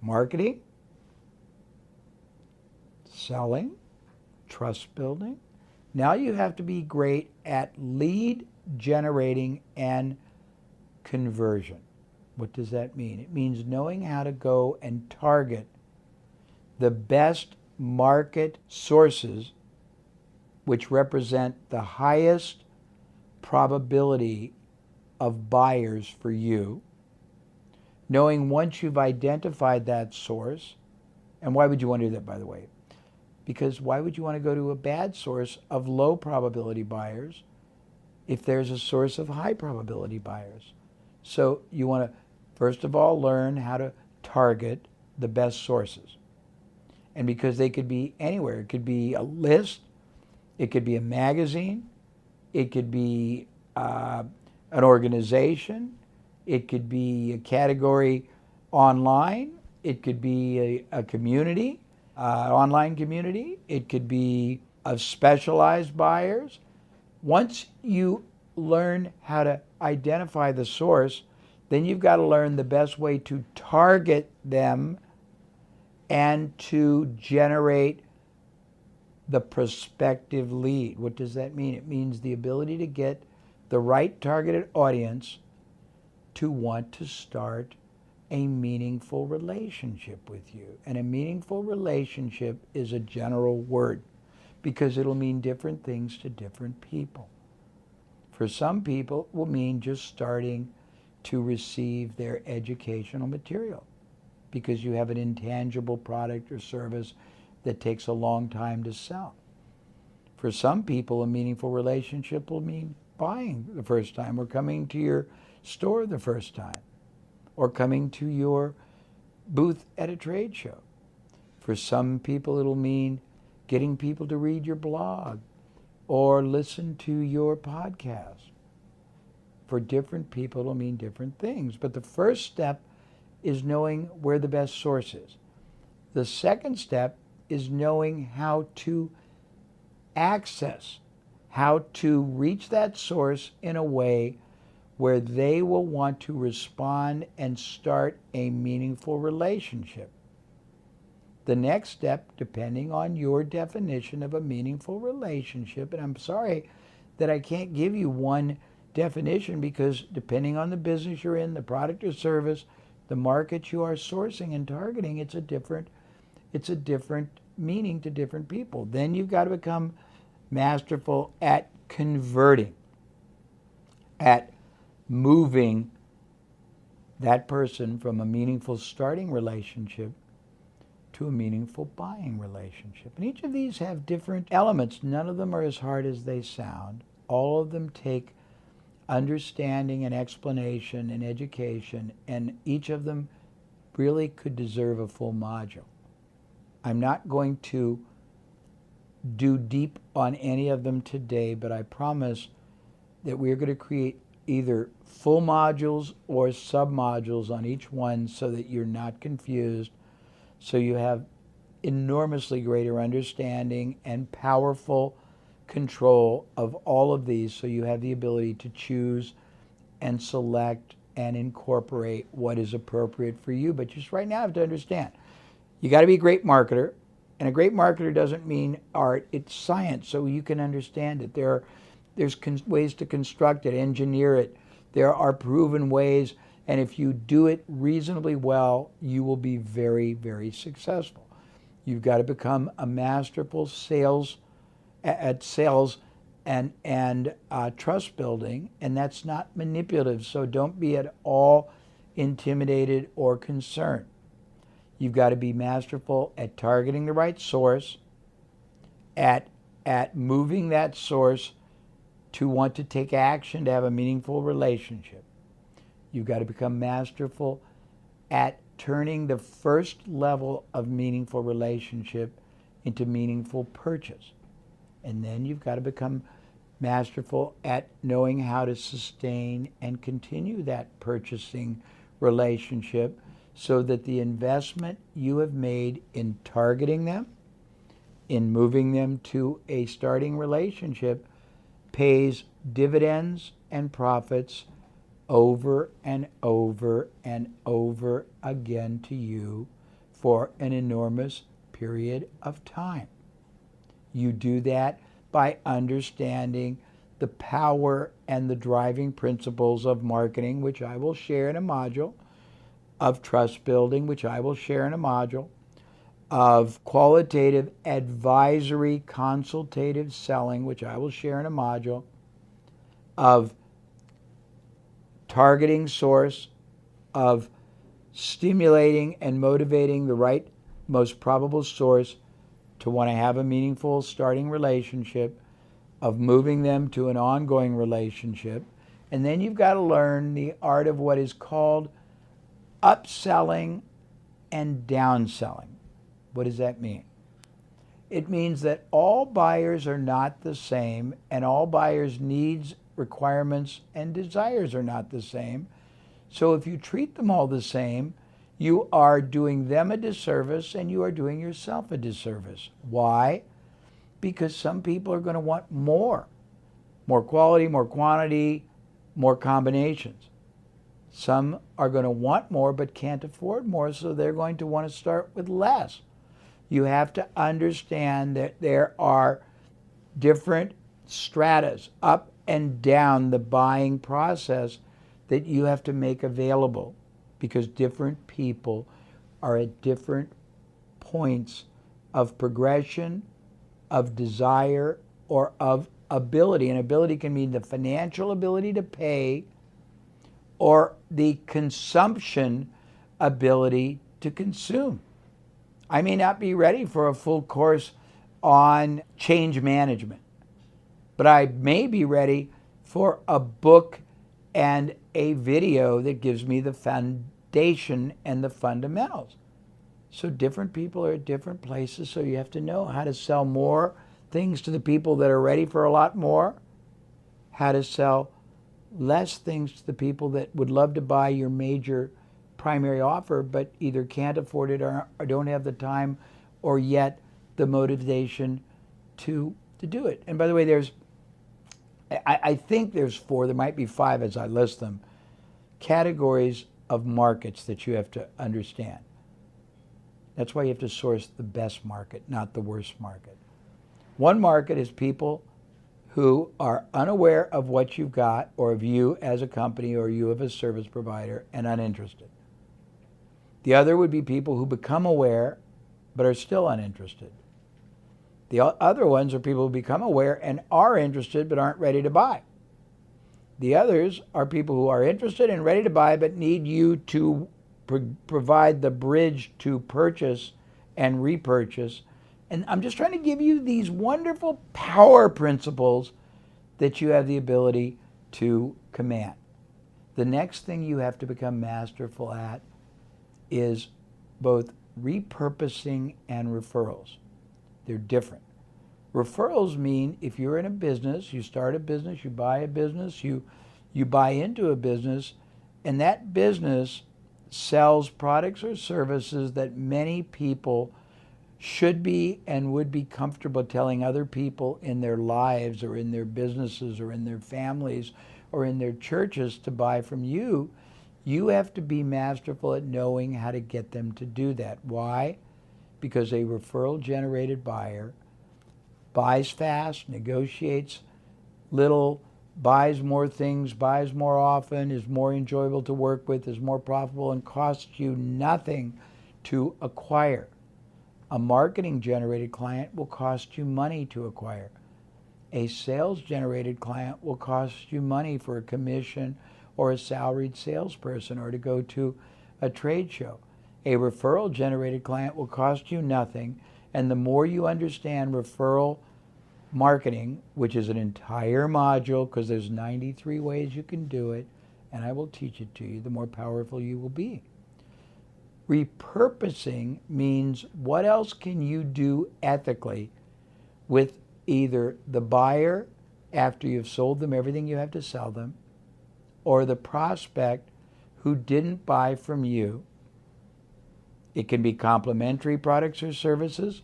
marketing, selling, trust building. Now you have to be great at lead generating and conversion. What does that mean? It means knowing how to go and target the best market sources which represent the highest probability of buyers for you, knowing once you've identified that source, and why would you want to do that, by the way? Because why would you want to go to a bad source of low probability buyers if there's a source of high probability buyers? So you want to, first of all, learn how to target the best sources. And because they could be anywhere, it could be a list, it could be a magazine, it could be an organization, it could be a category online, it could be a community, online community, it could be of specialized buyers. Once you learn how to identify the source, then you've got to learn the best way to target them and to generate the prospective lead. What does that mean? It means the ability to get the right targeted audience to want to start a meaningful relationship with you. And a meaningful relationship is a general word because it'll mean different things to different people. For some people, it will mean just starting to receive their educational material because you have an intangible product or service that takes a long time to sell. For some people, a meaningful relationship will mean buying the first time or coming to your store the first time or coming to your booth at a trade show. For some people, it'll mean getting people to read your blog or listen to your podcast. For different people, it'll mean different things. But the first step is knowing where the best source is. The second step is knowing how to access, how to reach that source in a way where they will want to respond and start a meaningful relationship. The next step, depending on your definition of a meaningful relationship, and I'm sorry that I can't give you one definition because depending on the business you're in, the product or service, the market you are sourcing and targeting, it's a different meaning to different people. Then you've got to become masterful at converting, at moving that person from a meaningful starting relationship to a meaningful buying relationship. And each of these have different elements. None of them are as hard as they sound. All of them take understanding and explanation and education, and each of them really could deserve a full module. I'm not going to do deep on any of them today, but I promise that we're going to create either full modules or sub-modules on each one so that you're not confused, so you have enormously greater understanding and powerful control of all of these, so you have the ability to choose and select and incorporate what is appropriate for you. But just right now, you have to understand, you got to be a great marketer, and a great marketer doesn't mean art, it's science, so you can understand it. There's ways to construct it, engineer it. There are proven ways, and if you do it reasonably well, you will be very, very successful. You've got to become a masterful sales and trust building, and that's not manipulative, so don't be at all intimidated or concerned. You've got to be masterful at targeting the right source, at moving that source to want to take action to have a meaningful relationship. You've got to become masterful at turning the first level of meaningful relationship into meaningful purchase. And then you've got to become masterful at knowing how to sustain and continue that purchasing relationship so that the investment you have made in targeting them, in moving them to a starting relationship, pays dividends and profits over and over and over again to you for an enormous period of time. You do that by understanding the power and the driving principles of marketing, which I will share in a module, of trust building, which I will share in a module, of qualitative advisory consultative selling, which I will share in a module, of targeting source, of stimulating and motivating the right, most probable source to want to have a meaningful starting relationship, of moving them to an ongoing relationship. And then you've got to learn the art of what is called upselling and downselling. What does that mean? It means that all buyers are not the same, and all buyers' needs, requirements, and desires are not the same. So if you treat them all the same, you are doing them a disservice and you are doing yourself a disservice. Why? Because some people are going to want more quality, more quantity, more combinations. Some are going to want more but can't afford more, so they're going to want to start with less. You have to understand that there are different stratas up and down the buying process that you have to make available, because different people are at different points of progression, of desire, or of ability. And ability can mean the financial ability to pay or the consumption ability to consume. I may not be ready for a full course on change management, but I may be ready for a book and a video that gives me the foundation and the fundamentals. So different people are at different places, so you have to know how to sell more things to the people that are ready for a lot more, how to sell less things to the people that would love to buy your major primary offer but either can't afford it or don't have the time or yet the motivation to do it. And by the way, I think there's 4, there might be 5 as I list them, categories of markets that you have to understand. That's why you have to source the best market, not the worst market. One market is people who are unaware of what you've got, or of you as a company, or you as a service provider, and uninterested. The other would be people who become aware but are still uninterested. The other ones are people who become aware and are interested but aren't ready to buy. The others are people who are interested and ready to buy but need you to provide the bridge to purchase and repurchase. And I'm just trying to give you these wonderful power principles that you have the ability to command. The next thing you have to become masterful at is both repurposing and referrals. They're different. Referrals mean if you're in a business, you start a business, you buy a business, you buy into a business, and that business sells products or services that many people should be and would be comfortable telling other people in their lives or in their businesses or in their families or in their churches to buy from you. You have to be masterful at knowing how to get them to do that. Why? Because a referral-generated buyer buys fast, negotiates little, buys more things, buys more often, is more enjoyable to work with, is more profitable, and costs you nothing to acquire. A marketing-generated client will cost you money to acquire. A sales-generated client will cost you money for a commission or a salaried salesperson or to go to a trade show. A referral-generated client will cost you nothing, and the more you understand referral marketing, which is an entire module because there's 93 ways you can do it, and I will teach it to you, the more powerful you will be. Repurposing means what else can you do ethically with either the buyer after you've sold them everything you have to sell them, or the prospect who didn't buy from you. It can be complementary products or services.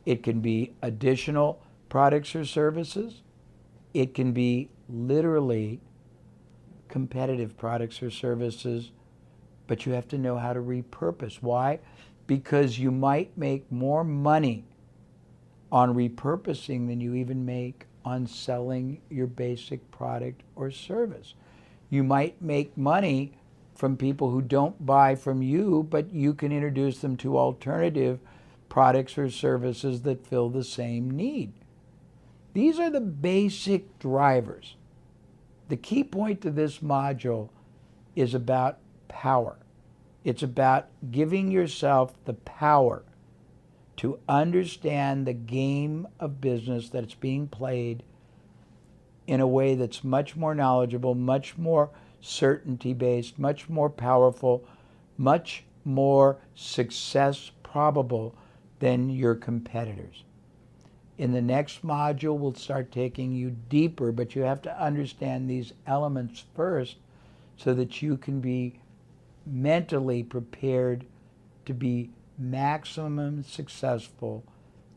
It can be additional products or services. It can be literally competitive products or services, but you have to know how to repurpose. Why? Because you might make more money on repurposing than you even make on selling your basic product or service. You might make money from people who don't buy from you, but you can introduce them to alternative products or services that fill the same need. These are the basic drivers. The key point to this module is about power. It's about giving yourself the power to understand the game of business that's being played in a way that's much more knowledgeable, much more certainty-based, much more powerful, much more success probable than your competitors. In the next module, we'll start taking you deeper, but you have to understand these elements first so that you can be mentally prepared to be maximum successful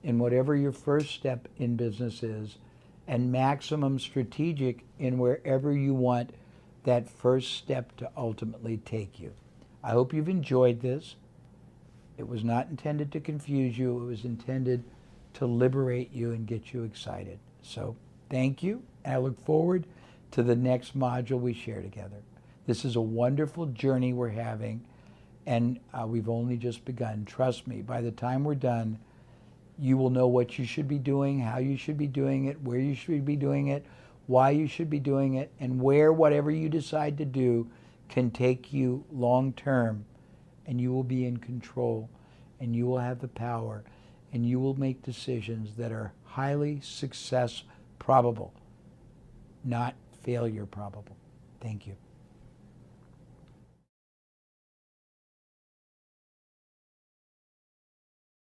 in whatever your first step in business is, and maximum strategic in wherever you want that first step to ultimately take you. I hope you've enjoyed this. It was not intended to confuse you. It was intended to liberate you and get you excited. So thank you, and I look forward to the next module we share together. This is a wonderful journey we're having, and we've only just begun. Trust me, by the time we're done, you will know what you should be doing, how you should be doing it, where you should be doing it, why you should be doing it, and where whatever you decide to do can take you long term, and you will be in control, and you will have the power, and you will make decisions that are highly success probable, not failure probable. Thank you.